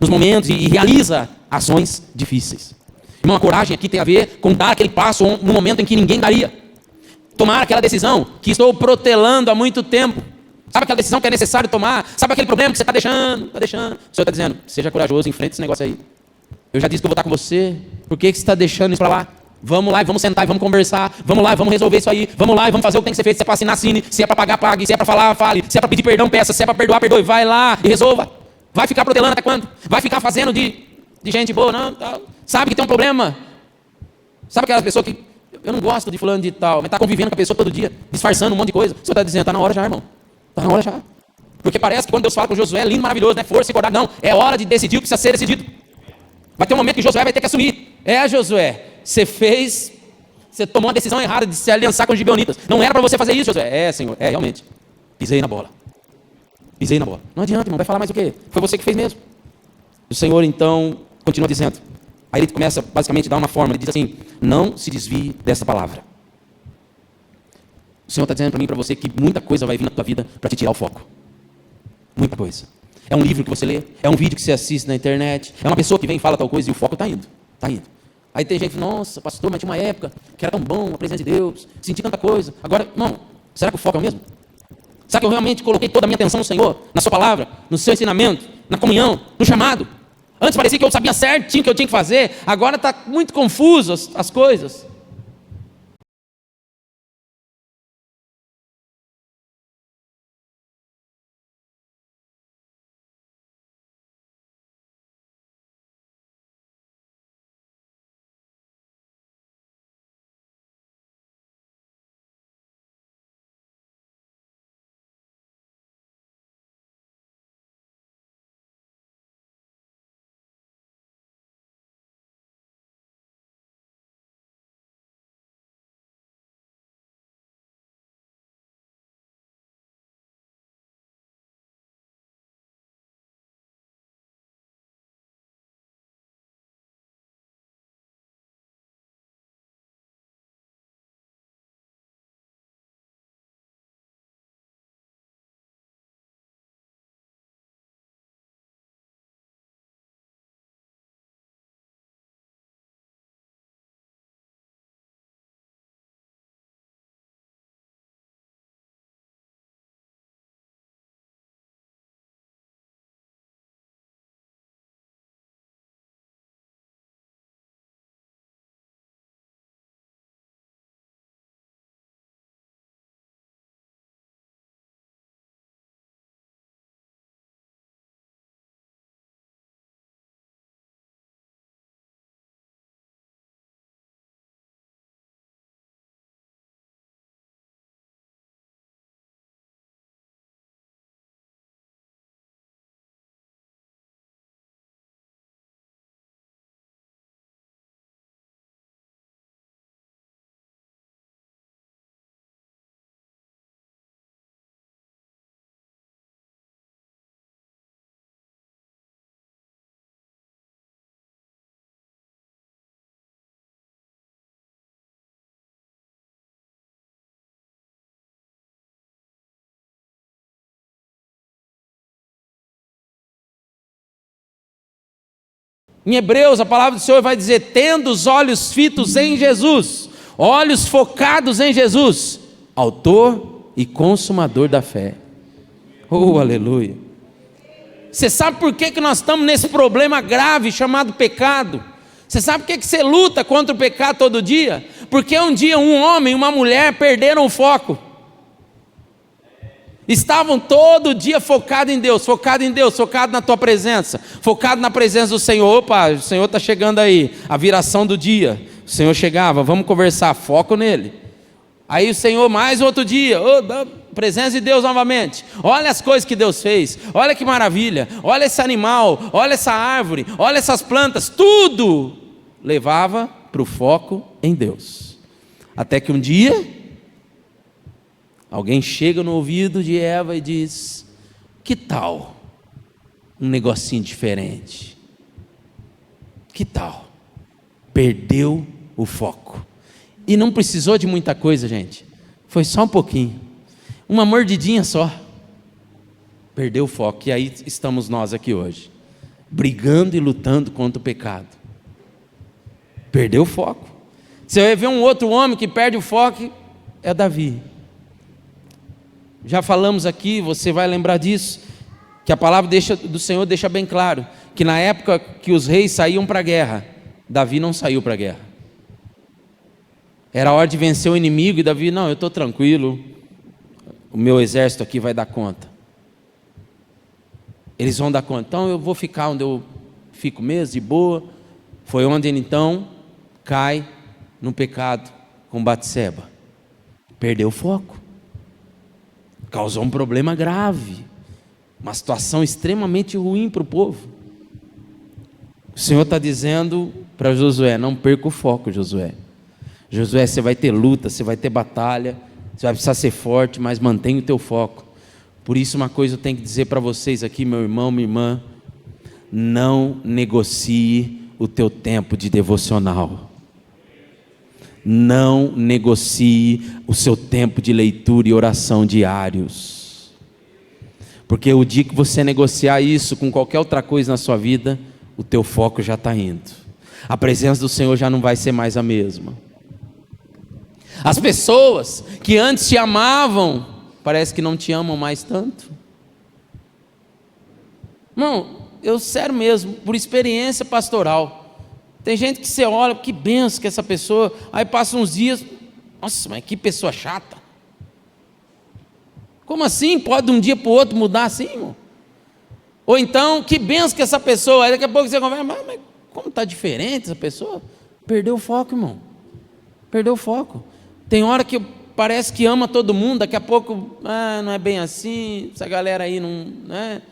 nos momentos e realiza ações difíceis. Irmão, a coragem aqui tem a ver com dar aquele passo no momento em que ninguém daria. Tomar aquela decisão que estou protelando há muito tempo. Sabe aquela decisão que é necessário tomar? Sabe aquele problema que você está deixando? O Senhor está dizendo: seja corajoso, enfrente esse negócio aí. Eu já disse que eu vou estar com você. Por que você está deixando isso para lá? Vamos lá e vamos sentar e vamos conversar. Vamos lá e vamos resolver isso aí. Vamos lá e vamos fazer o que tem que ser feito. Se é para assinar, assine. Se é para pagar, pague. Se é para falar, fale. Se é para pedir perdão, peça. Se é para perdoar, perdoe. Vai lá e resolva. Vai ficar protelando até quando? Vai ficar fazendo de gente boa, não? Tal. Sabe que tem um problema? Sabe aquelas pessoas que eu não gosto de fulano de tal, mas está convivendo com a pessoa todo dia, disfarçando um monte de coisa. Você está dizendo: está na hora já, irmão. Está na hora já. Porque parece que quando Deus fala com Josué, é lindo, maravilhoso, né? Força e coragem. Não, é hora de decidir o que precisa ser decidido. Vai ter um momento que Josué vai ter que assumir. Josué, você tomou uma decisão errada de se aliançar com os gibeonitas. Não era para você fazer isso, Josué. Senhor, realmente. Pisei na bola. Não adianta, irmão, vai falar mais o quê? Foi você que fez mesmo. O Senhor então continua dizendo. Aí ele começa basicamente a dar uma forma. Ele diz assim: não se desvie dessa palavra. O Senhor está dizendo para mim e para você que muita coisa vai vir na tua vida para te tirar o foco. Muita coisa. É um livro que você lê, é um vídeo que você assiste na internet, é uma pessoa que vem e fala tal coisa e o foco está indo. Aí tem gente: nossa, pastor, mas tinha uma época que era tão bom a presença de Deus, senti tanta coisa. Agora, irmão, será que o foco é o mesmo? Será que eu realmente coloquei toda a minha atenção no Senhor, na sua palavra, no seu ensinamento, na comunhão, no chamado? Antes parecia que eu sabia certinho o que eu tinha que fazer, agora está muito confuso as coisas. Em Hebreus, a palavra do Senhor vai dizer: tendo os olhos fitos em Jesus, olhos focados em Jesus, autor e consumador da fé. Oh, aleluia. Você sabe por que nós estamos nesse problema grave chamado pecado? Você sabe por que você luta contra o pecado todo dia? Porque um dia um homem e uma mulher perderam o foco. Estavam todo dia focados em Deus, focado na tua presença, focado na presença do Senhor. Opa, o Senhor está chegando aí, a viração do dia. O Senhor chegava, vamos conversar, foco nele. Aí o Senhor, mais outro dia, presença de Deus novamente. Olha as coisas que Deus fez, olha que maravilha, olha esse animal, olha essa árvore, olha essas plantas, tudo levava para o foco em Deus. Até que um dia, alguém chega no ouvido de Eva e diz: que tal um negocinho diferente? Que tal? Perdeu o foco. E não precisou de muita coisa, gente. Foi só um pouquinho. Uma mordidinha só. Perdeu o foco. E aí estamos nós aqui hoje, brigando e lutando contra o pecado. Perdeu o foco. Você vai ver um outro homem que perde o foco, é Davi. Já falamos aqui, você vai lembrar disso, que a palavra do Senhor deixa bem claro, que na época que os reis saíam para a guerra, Davi não saiu para a guerra. Era hora de vencer o inimigo, e Davi: não, eu estou tranquilo, o meu exército aqui vai dar conta. Eles vão dar conta, então eu vou ficar onde eu fico mesmo, de boa. Foi onde ele então cai no pecado com Batseba. Perdeu o foco. Causou um problema grave, uma situação extremamente ruim para o povo. O Senhor está dizendo para Josué: não perca o foco, Josué. Josué, você vai ter luta, você vai ter batalha, você vai precisar ser forte, mas mantenha o teu foco. Por isso, uma coisa eu tenho que dizer para vocês aqui, meu irmão, minha irmã: não negocie o teu tempo de devocional. Não negocie o seu tempo de leitura e oração diários, porque o dia que você negociar isso com qualquer outra coisa na sua vida, o teu foco já está indo, a presença do Senhor já não vai ser mais a mesma. As pessoas que antes te amavam, parece que não te amam mais tanto. Não, eu sério mesmo, por experiência pastoral, tem gente que você olha, que benção que essa pessoa, aí passa uns dias, nossa, mas que pessoa chata. Como assim? Pode de um dia para o outro mudar assim, irmão? Ou então, que benção que essa pessoa, aí daqui a pouco você conversa: mas como está diferente essa pessoa? Perdeu o foco, irmão. Perdeu o foco. Tem hora que parece que ama todo mundo, daqui a pouco, não é bem assim, essa galera aí não, né?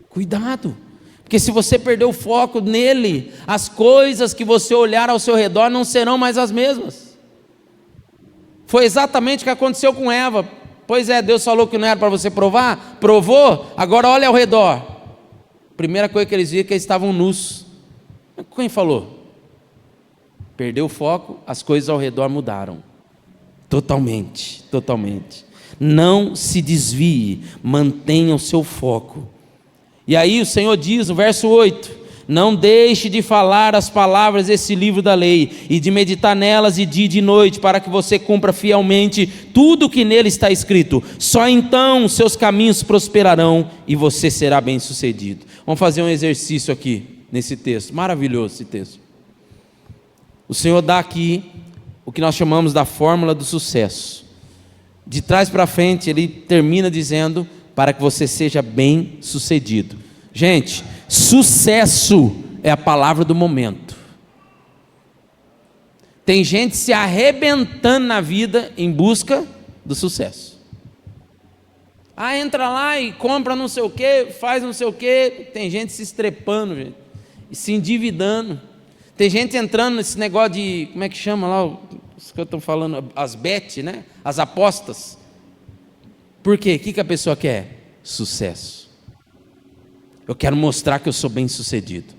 Cuidado. Porque se você perder o foco nele, as coisas que você olhar ao seu redor não serão mais as mesmas. Foi exatamente o que aconteceu com Eva. Pois é, Deus falou que não era para você provar, provou, agora olha ao redor. Primeira coisa que eles viram é que eles estavam nus. Quem falou? Perdeu o foco, as coisas ao redor mudaram. Totalmente, totalmente. Não se desvie, mantenha o seu foco. E aí o Senhor diz no verso 8: não deixe de falar as palavras desse livro da lei, e de meditar nelas de dia e de noite, para que você cumpra fielmente tudo o que nele está escrito. Só então seus caminhos prosperarão e você será bem sucedido. Vamos fazer um exercício aqui nesse texto, maravilhoso esse texto. O Senhor dá aqui o que nós chamamos da fórmula do sucesso. De trás para frente ele termina dizendo: para que você seja bem sucedido. Gente, sucesso é a palavra do momento. Tem gente se arrebentando na vida em busca do sucesso. Entra lá e compra não sei o que, faz não sei o que. Tem gente se estrepando, gente, e se endividando. Tem gente entrando nesse negócio de, como é que chama lá, os que eu estou falando, as bet, né? As apostas. Por quê? O que a pessoa quer? Sucesso. Eu quero mostrar que eu sou bem sucedido.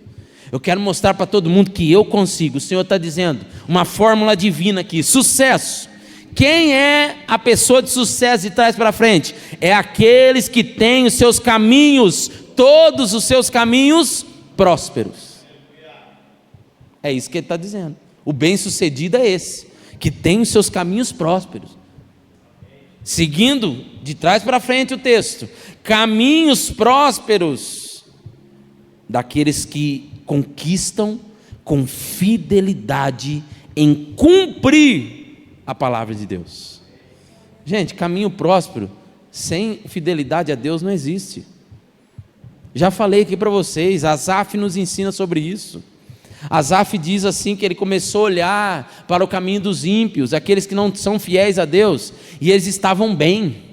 Eu quero mostrar para todo mundo que eu consigo. O Senhor está dizendo, uma fórmula divina aqui: sucesso. Quem é a pessoa de sucesso de trás para frente? É aqueles que têm os seus caminhos, todos os seus caminhos prósperos. É isso que ele está dizendo. O bem-sucedido é esse, que tem os seus caminhos prósperos. Seguindo de trás para frente o texto: caminhos prósperos daqueles que conquistam com fidelidade em cumprir a palavra de Deus. Gente, caminho próspero sem fidelidade a Deus não existe. Já falei aqui para vocês, Asaf nos ensina sobre isso. Asaf diz assim que ele começou a olhar para o caminho dos ímpios, aqueles que não são fiéis a Deus, e eles estavam bem.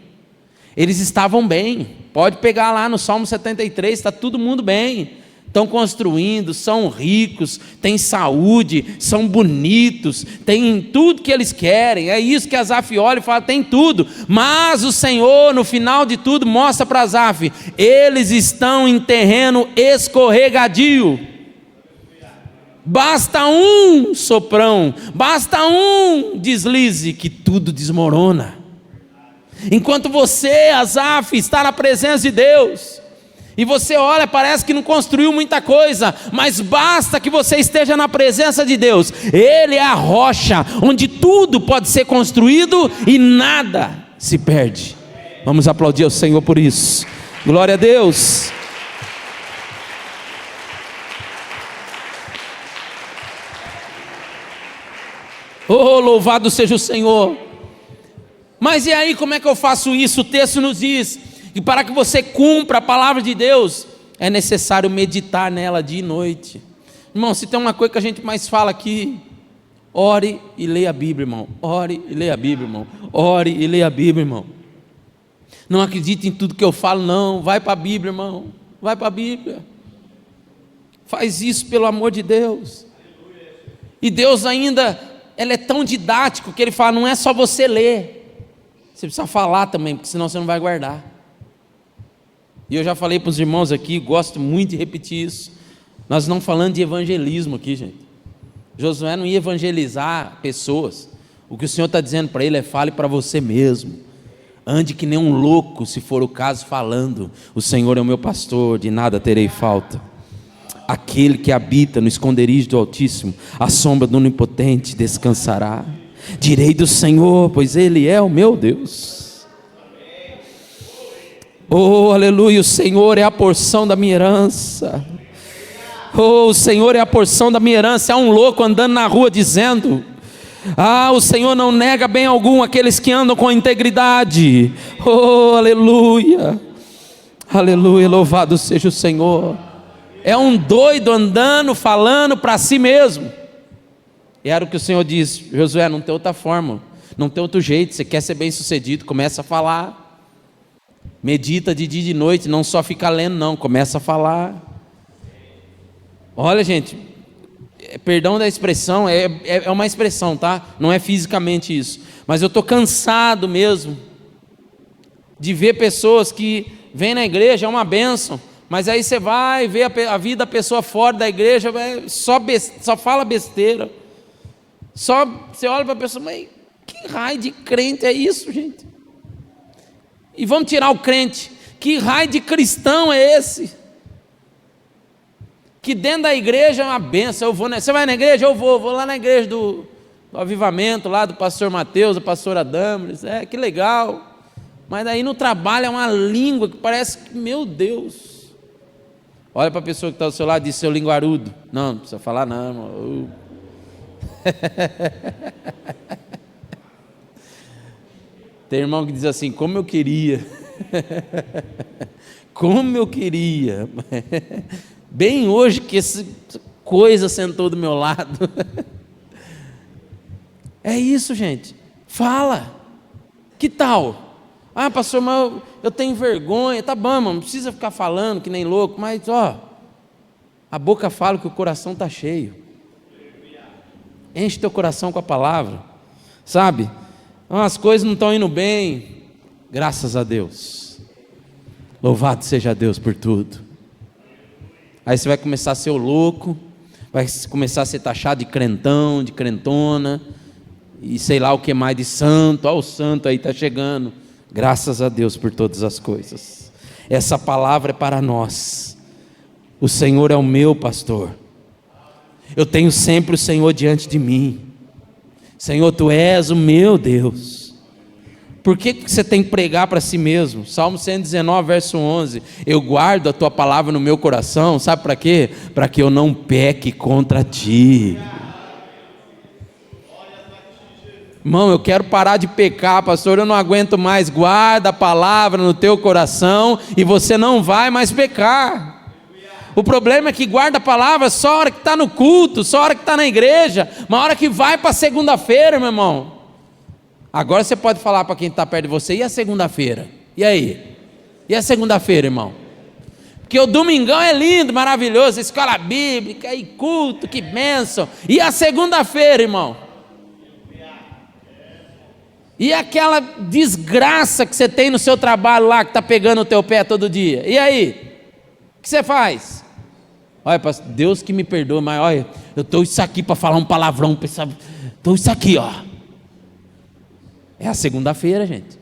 Eles estavam bem. Pode pegar lá no Salmo 73, está todo mundo bem. Estão construindo, são ricos, têm saúde, são bonitos, têm tudo que eles querem. É isso que Asaf olha e fala: tem tudo. Mas o Senhor, no final de tudo, mostra para Asaf: eles estão em terreno escorregadio. Basta um soprão, basta um deslize que tudo desmorona. Enquanto você, Asaf, está na presença de Deus, e você olha, parece que não construiu muita coisa, mas basta que você esteja na presença de Deus. Ele é a rocha onde tudo pode ser construído e nada se perde. Vamos aplaudir ao Senhor por isso. Glória a Deus. Oh, louvado seja o Senhor. Mas e aí, como é que eu faço isso? O texto nos diz que para que você cumpra a palavra de Deus, é necessário meditar nela dia e noite. Irmão, se tem uma coisa que a gente mais fala aqui: ore e leia a Bíblia, irmão. Ore e leia a Bíblia, irmão. Ore e leia a Bíblia, irmão. Não acredite em tudo que eu falo, não. Vai para a Bíblia, irmão. Vai para a Bíblia. Faz isso pelo amor de Deus. E Deus ainda, Ele é tão didático que Ele fala: não é só você ler, você precisa falar também, porque senão você não vai guardar. E eu já falei para os irmãos aqui, gosto muito de repetir isso: nós não falando de evangelismo aqui, gente. Josué não ia evangelizar pessoas. O que o Senhor está dizendo para ele é: fale para você mesmo. Ande que nem um louco, se for o caso, falando: o Senhor é o meu pastor, de nada terei falta. Aquele que habita no esconderijo do Altíssimo, à sombra do Onipotente descansará. Direi do Senhor, pois Ele é o meu Deus. Oh, aleluia, o Senhor é a porção da minha herança. Oh, o Senhor é a porção da minha herança. Há um louco andando na rua dizendo: ah, o Senhor não nega bem algum aqueles que andam com integridade. Oh, aleluia, aleluia, louvado seja o Senhor. É um doido andando, falando para si mesmo. E era o que o Senhor disse: Josué, não tem outra forma, não tem outro jeito. Você quer ser bem sucedido, começa a falar. Medita de dia e de noite, não só fica lendo não, começa a falar. Olha, gente, perdão da expressão, é uma expressão, tá? Não é fisicamente isso, mas eu estou cansado mesmo de ver pessoas que vêm na igreja, é uma bênção, mas aí você vai ver a vida da pessoa fora da igreja, só fala besteira, só você olha para a pessoa: mas que raio de crente é isso, gente? E vamos tirar o crente, que raio de cristão é esse? Que dentro da igreja é uma benção. Você vai na igreja? Eu vou lá na igreja do avivamento, lá do pastor Mateus, da pastora Damaris, que legal, mas daí no trabalho é uma língua que parece que, meu Deus. Olha para a pessoa que está do seu lado e diz: seu linguarudo. Não precisa falar não, irmão. Tem irmão que diz assim: como eu queria, como eu queria, bem hoje que essa coisa sentou do meu lado. É isso, gente, fala. Que tal? Ah, pastor, mas eu tenho vergonha. Tá bom, irmão, não precisa ficar falando que nem louco, mas a boca fala que o coração está cheio. Enche teu coração com a palavra, sabe? As coisas não estão indo bem, graças a Deus, louvado seja Deus por tudo. Aí você vai começar a ser o louco, vai começar a ser taxado de crentão, de crentona, e sei lá o que mais, de santo. O santo aí está chegando. Graças a Deus por todas as coisas. Essa palavra é para nós. O Senhor é o meu pastor, eu tenho sempre o Senhor diante de mim. Senhor, Tu és o meu Deus. Por que você tem que pregar para si mesmo? Salmo 119, verso 11, eu guardo a Tua palavra no meu coração, sabe para quê? Para que eu não peque contra Ti. Irmão, eu quero parar de pecar, pastor, eu não aguento mais. Guarda a palavra no teu coração e você não vai mais pecar. O problema é que guarda a palavra só a hora que está no culto, só a hora que está na igreja, uma hora que vai para segunda-feira, meu irmão. Agora você pode falar para quem está perto de você, e a segunda-feira? E aí? E a segunda-feira, irmão? Porque o domingão é lindo, maravilhoso, escola bíblica e culto, que bênção. E a segunda-feira, irmão? E aquela desgraça que você tem no seu trabalho lá, que está pegando o teu pé todo dia? E aí? O que você faz? Olha, pastor, Deus que me perdoe, mas olha, eu estou isso aqui para falar um palavrão, estou isso aqui, ó. É a segunda-feira, gente.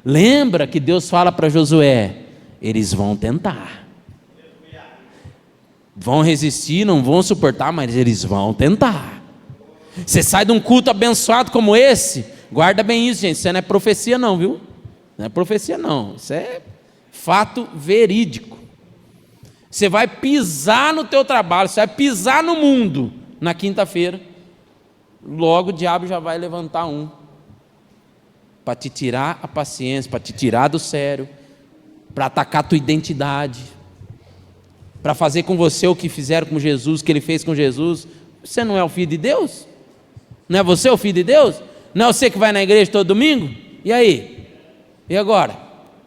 Lembra que Deus fala para Josué, eles vão tentar. Vão resistir, não vão suportar, mas eles vão tentar. Você sai de um culto abençoado como esse, guarda bem isso, gente, isso não é profecia não, viu? Não é profecia não, isso é fato verídico. Você vai pisar no teu trabalho, você vai pisar no mundo, na quinta-feira, logo o diabo já vai levantar um, para te tirar a paciência, para te tirar do sério, para atacar a tua identidade, para fazer com você o que fizeram com Jesus, o que ele fez com Jesus. Você não é o filho de Deus? Não é você o filho de Deus? Não é você que vai na igreja todo domingo? E aí? E agora?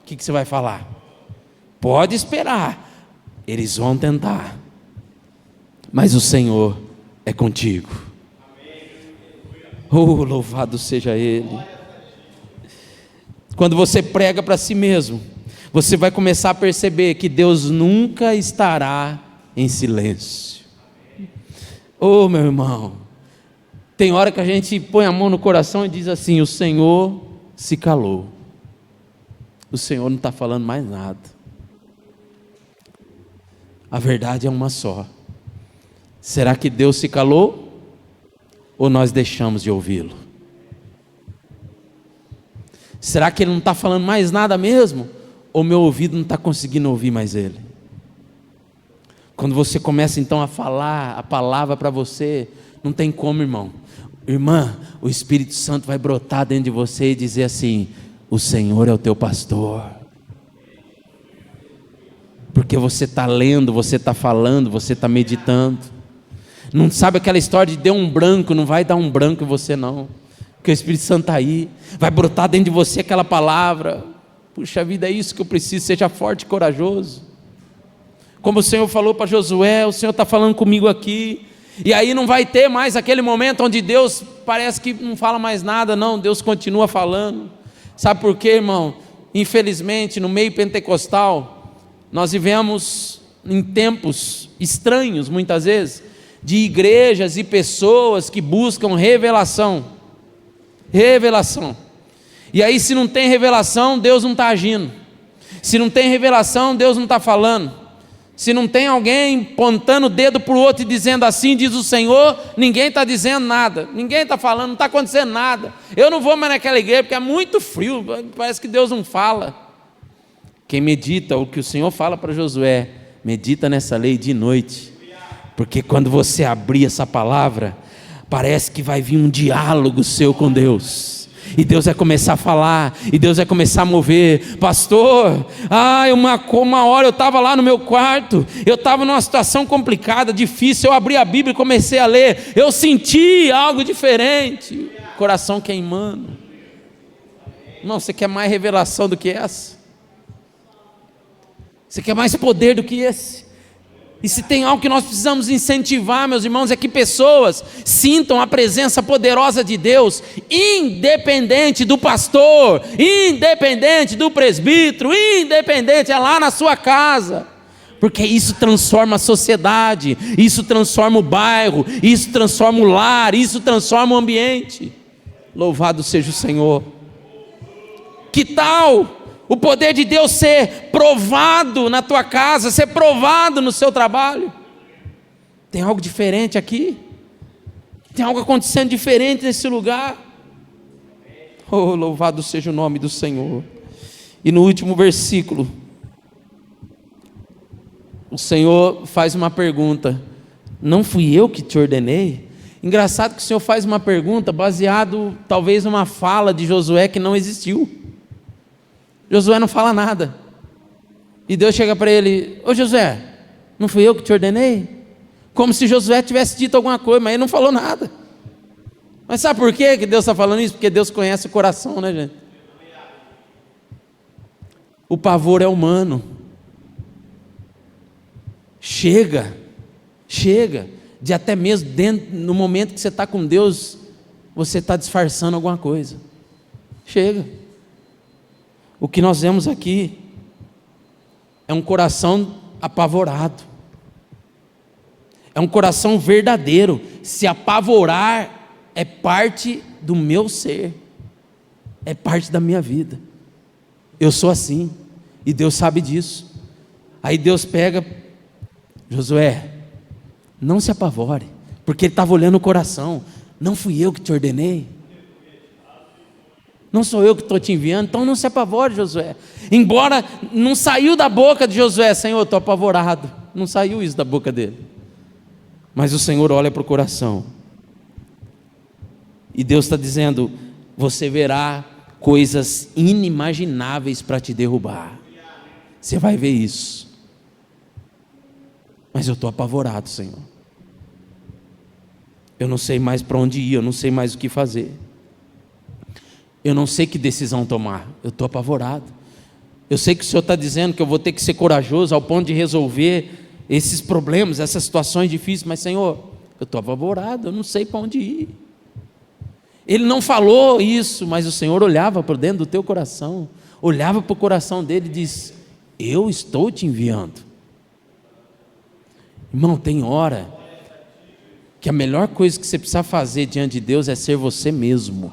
O que você vai falar? Pode esperar, eles vão tentar, mas o Senhor é contigo. Oh, louvado seja Ele. Quando você prega para si mesmo, você vai começar a perceber que Deus nunca estará em silêncio. Oh, meu irmão, tem hora que a gente põe a mão no coração e diz assim: o Senhor se calou, o Senhor não está falando mais nada. A verdade é uma só. Será que Deus se calou? Ou nós deixamos de ouvi-lo? Será que Ele não está falando mais nada mesmo? Ou meu ouvido não está conseguindo ouvir mais Ele? Quando você começa então a falar a palavra para você, não tem como, irmão. Irmã, o Espírito Santo vai brotar dentro de você e dizer assim: o Senhor é o teu pastor. Porque você está lendo, você está falando, você está meditando. Não sabe aquela história de deu um branco, não vai dar um branco em você não. Porque o Espírito Santo está aí, vai brotar dentro de você aquela palavra. Puxa vida, é isso que eu preciso, seja forte e corajoso. Como o Senhor falou para Josué, o Senhor está falando comigo aqui. E aí não vai ter mais aquele momento onde Deus parece que não fala mais nada, não, Deus continua falando. Sabe por quê, irmão? Infelizmente, no meio pentecostal, nós vivemos em tempos estranhos, muitas vezes, de igrejas e pessoas que buscam revelação. Revelação. E aí, se não tem revelação, Deus não está agindo. Se não tem revelação, Deus não está falando. Se não tem alguém pontando o dedo para o outro e dizendo assim, diz o Senhor, ninguém está dizendo nada, ninguém está falando, não está acontecendo nada. Eu não vou mais naquela igreja porque é muito frio, parece que Deus não fala. Quem medita o que o Senhor fala para Josué, medita nessa lei de noite, porque quando você abrir essa palavra, parece que vai vir um diálogo seu com Deus, e Deus vai começar a falar, e Deus vai começar a mover. Pastor, uma hora eu estava lá no meu quarto, eu estava numa situação complicada, difícil, eu abri a Bíblia e comecei a ler, eu senti algo diferente, coração queimando. Não, você quer mais revelação do que essa? Você quer mais poder do que esse? E se tem algo que nós precisamos incentivar, meus irmãos, é que pessoas sintam a presença poderosa de Deus, independente do pastor, independente do presbítero, independente, é lá na sua casa, porque isso transforma a sociedade, isso transforma o bairro, isso transforma o lar, isso transforma o ambiente. Louvado seja o Senhor. Que tal o poder de Deus ser provado na tua casa, ser provado no seu trabalho? tem algo diferente aqui, tem algo acontecendo diferente nesse lugar. Oh, louvado seja o nome do Senhor. E no último versículo, o Senhor faz uma pergunta: não fui eu que te ordenei? Engraçado que o Senhor faz uma pergunta baseado talvez numa fala de Josué que não existiu. Josué não fala nada, e Deus chega para ele: ô Josué, não fui eu que te ordenei? Como se Josué tivesse dito alguma coisa, mas ele não falou nada. Mas sabe por quê que Deus está falando isso? Porque Deus conhece o coração, né, gente? O pavor é humano. Chega de até mesmo no momento que você está com Deus, você está disfarçando alguma coisa. Chega. O que nós vemos aqui é um coração apavorado, é um coração verdadeiro. Se apavorar é parte do meu ser, é parte da minha vida. Eu sou assim, e Deus sabe disso. Aí Deus pega: Josué, não se apavore, porque ele estava olhando o coração. Não fui eu que te ordenei, não sou eu que estou te enviando, então não se apavore, Josué. Embora não saiu da boca de Josué: Senhor, estou apavorado, não saiu isso da boca dele, mas o Senhor olha para o coração, e Deus está dizendo: você verá coisas inimagináveis para te derrubar, você vai ver isso, mas eu estou apavorado, Senhor. Eu não sei mais para onde ir, eu não sei mais o que fazer, eu não sei que decisão tomar, eu estou apavorado. Eu sei que o Senhor está dizendo que eu vou ter que ser corajoso ao ponto de resolver esses problemas, essas situações difíceis, mas Senhor, eu estou apavorado, eu não sei para onde ir. Ele não falou isso, mas o Senhor olhava para dentro do teu coração, olhava para o coração dele e disse: eu estou te enviando. Irmão, tem hora que a melhor coisa que você precisa fazer diante de Deus é ser você mesmo.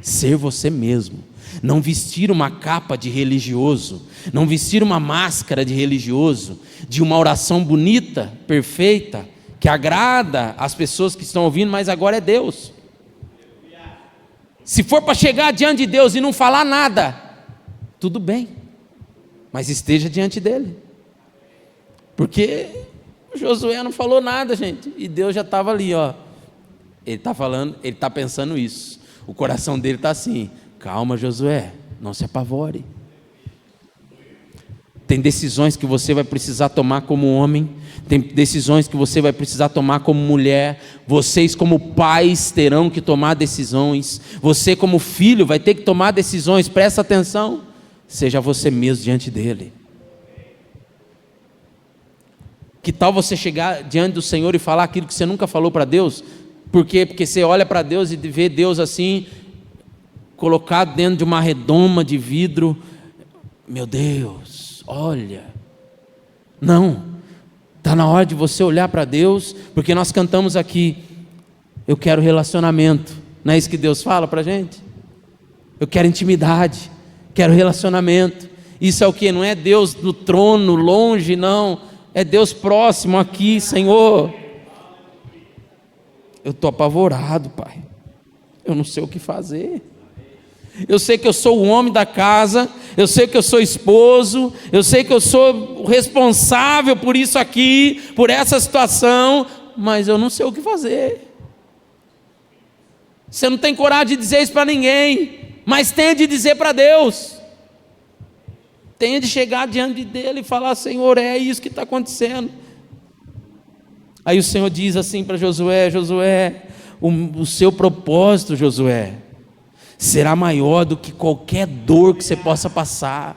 Ser você mesmo. Não vestir uma capa de religioso, não vestir uma máscara de religioso, de uma oração bonita, perfeita, que agrada as pessoas que estão ouvindo, mas agora é Deus. Se for para chegar diante de Deus e não falar nada, tudo bem, mas esteja diante dele, porque Josué não falou nada, gente, e Deus já estava ali, ó. Ele está falando, ele está pensando isso, o coração dele está assim: calma, Josué, não se apavore. Tem decisões que você vai precisar tomar como homem, tem decisões que você vai precisar tomar como mulher, vocês como pais terão que tomar decisões, você como filho vai ter que tomar decisões. Presta atenção, seja você mesmo diante dele. Que tal você chegar diante do Senhor e falar aquilo que você nunca falou para Deus? Por quê? Porque você olha para Deus e vê Deus assim, colocado dentro de uma redoma de vidro. Meu Deus, olha. Não, está na hora de você olhar para Deus, porque nós cantamos aqui: eu quero relacionamento. Não é isso que Deus fala para a gente? Eu quero intimidade, quero relacionamento. Isso é o que? Não é Deus no trono, longe, não. É Deus próximo aqui. Senhor, eu estou apavorado, Pai, eu não sei o que fazer. Eu sei que eu sou o homem da casa, eu sei que eu sou esposo, eu sei que eu sou o responsável por isso aqui, por essa situação, mas eu não sei o que fazer. Você não tem coragem de dizer isso para ninguém, mas tenha de dizer para Deus. Tenha de chegar diante dele e falar: Senhor, é isso que está acontecendo. Aí o Senhor diz assim para Josué: Josué, o seu propósito, Josué, será maior do que qualquer dor que você possa passar.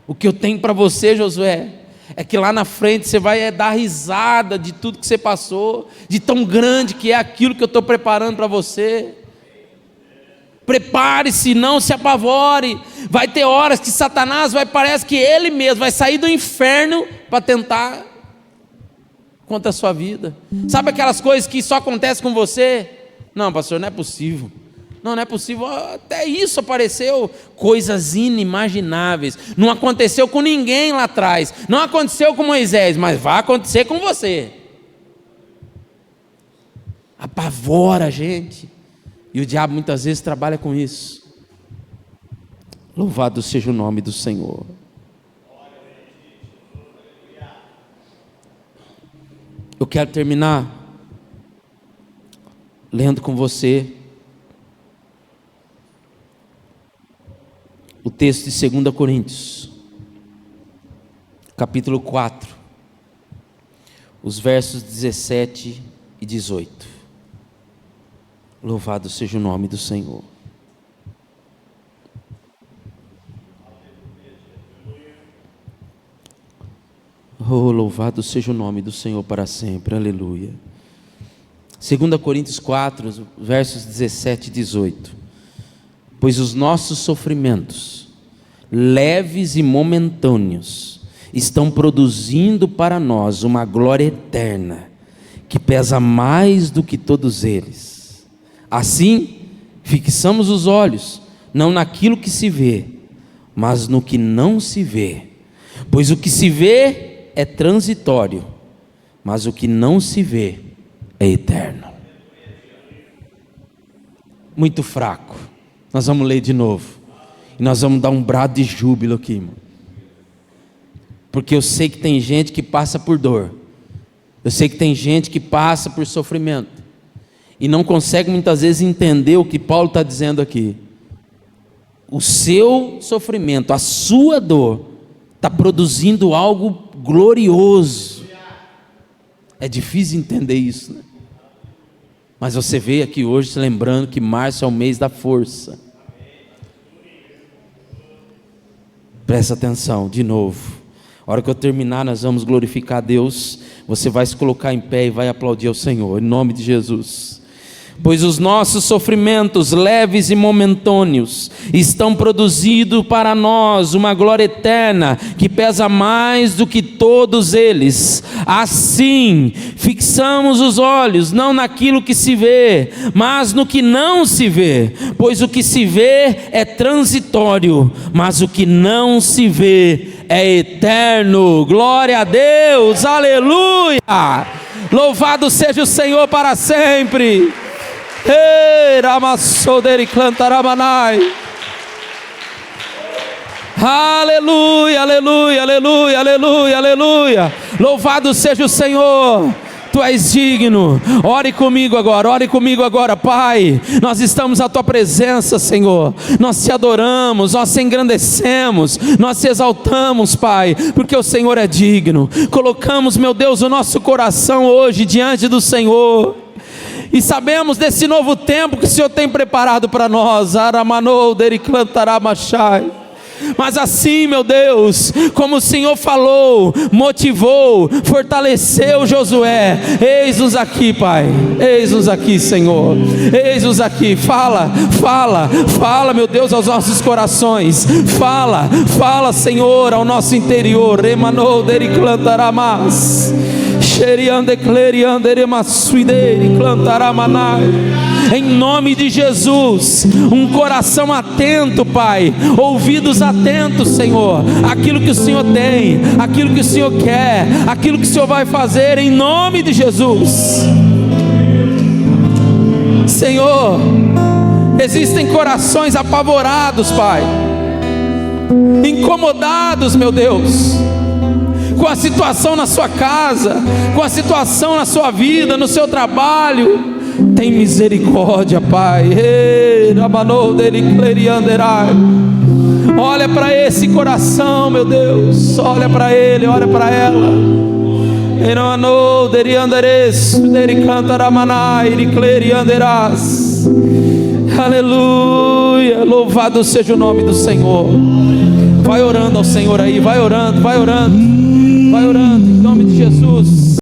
O que eu tenho para você, Josué, é que lá na frente você vai dar risada de tudo que você passou, de tão grande que é aquilo que eu estou preparando para você. Prepare-se, não se apavore. Vai ter horas que Satanás parece que ele mesmo vai sair do inferno para tentar contra a sua vida. Sabe aquelas coisas que só acontecem com você? Não, pastor, não é possível. Não, não é possível, até isso apareceu, coisas inimagináveis, não aconteceu com ninguém lá atrás, não aconteceu com Moisés, mas vai acontecer com você. Apavora a gente, e o diabo muitas vezes trabalha com isso. Louvado seja o nome do Senhor. Eu quero terminar lendo com você o texto de 2 Coríntios, capítulo 4, os versos 17 e 18. Louvado seja o nome do Senhor. Oh, louvado seja o nome do Senhor para sempre, aleluia. 2 Coríntios 4, versos 17 e 18. Pois os nossos sofrimentos, leves e momentâneos, estão produzindo para nós uma glória eterna, que pesa mais do que todos eles. Assim, fixamos os olhos, não naquilo que se vê, mas no que não se vê. Pois o que se vê é transitório, mas o que não se vê é eterno. Muito fraco. Nós vamos ler de novo, e nós vamos dar um brado de júbilo aqui, irmão. Porque eu sei que tem gente que passa por dor, eu sei que tem gente que passa por sofrimento, e não consegue muitas vezes entender o que Paulo está dizendo aqui. O seu sofrimento, a sua dor, está produzindo algo glorioso. É difícil entender isso, né? Mas você veio aqui hoje se lembrando que março é o mês da força. Presta atenção, de novo. A hora que eu terminar, nós vamos glorificar a Deus. Você vai se colocar em pé e vai aplaudir ao Senhor, em nome de Jesus. Pois os nossos sofrimentos, leves e momentâneos, estão produzindo para nós uma glória eterna, que pesa mais do que todos eles. Assim, fixamos os olhos, não naquilo que se vê, mas no que não se vê. Pois o que se vê é transitório, mas o que não se vê é eterno. Glória a Deus, aleluia! Louvado seja o Senhor para sempre. Aleluia, aleluia, aleluia, aleluia, aleluia. Louvado seja o Senhor. Tu és digno. Ore comigo agora, Pai. Nós estamos à tua presença, Senhor. Nós te adoramos, nós te engrandecemos, nós te exaltamos, Pai, porque o Senhor é digno. Colocamos, meu Deus, o nosso coração hoje diante do Senhor, e sabemos desse novo tempo que o Senhor tem preparado para nós. Mas assim, meu Deus, como o Senhor falou, motivou, fortaleceu Josué, eis-nos aqui, Pai, eis-nos aqui, Senhor, eis-nos aqui. Fala, meu Deus, aos nossos corações. Fala, Senhor, ao nosso interior. Em nome de Jesus, um coração atento, Pai, ouvidos atentos, Senhor, aquilo que o Senhor tem, aquilo que o Senhor quer, aquilo que o Senhor vai fazer, em nome de Jesus. Senhor, existem corações apavorados, Pai, incomodados, meu Deus, com a situação na sua casa, com a situação na sua vida, no seu trabalho. Tem misericórdia, Pai. Olha para esse coração, meu Deus. Olha para ele, olha para ela. Aleluia. Louvado seja o nome do Senhor. Vai orando ao Senhor aí, vai orando, em nome de Jesus.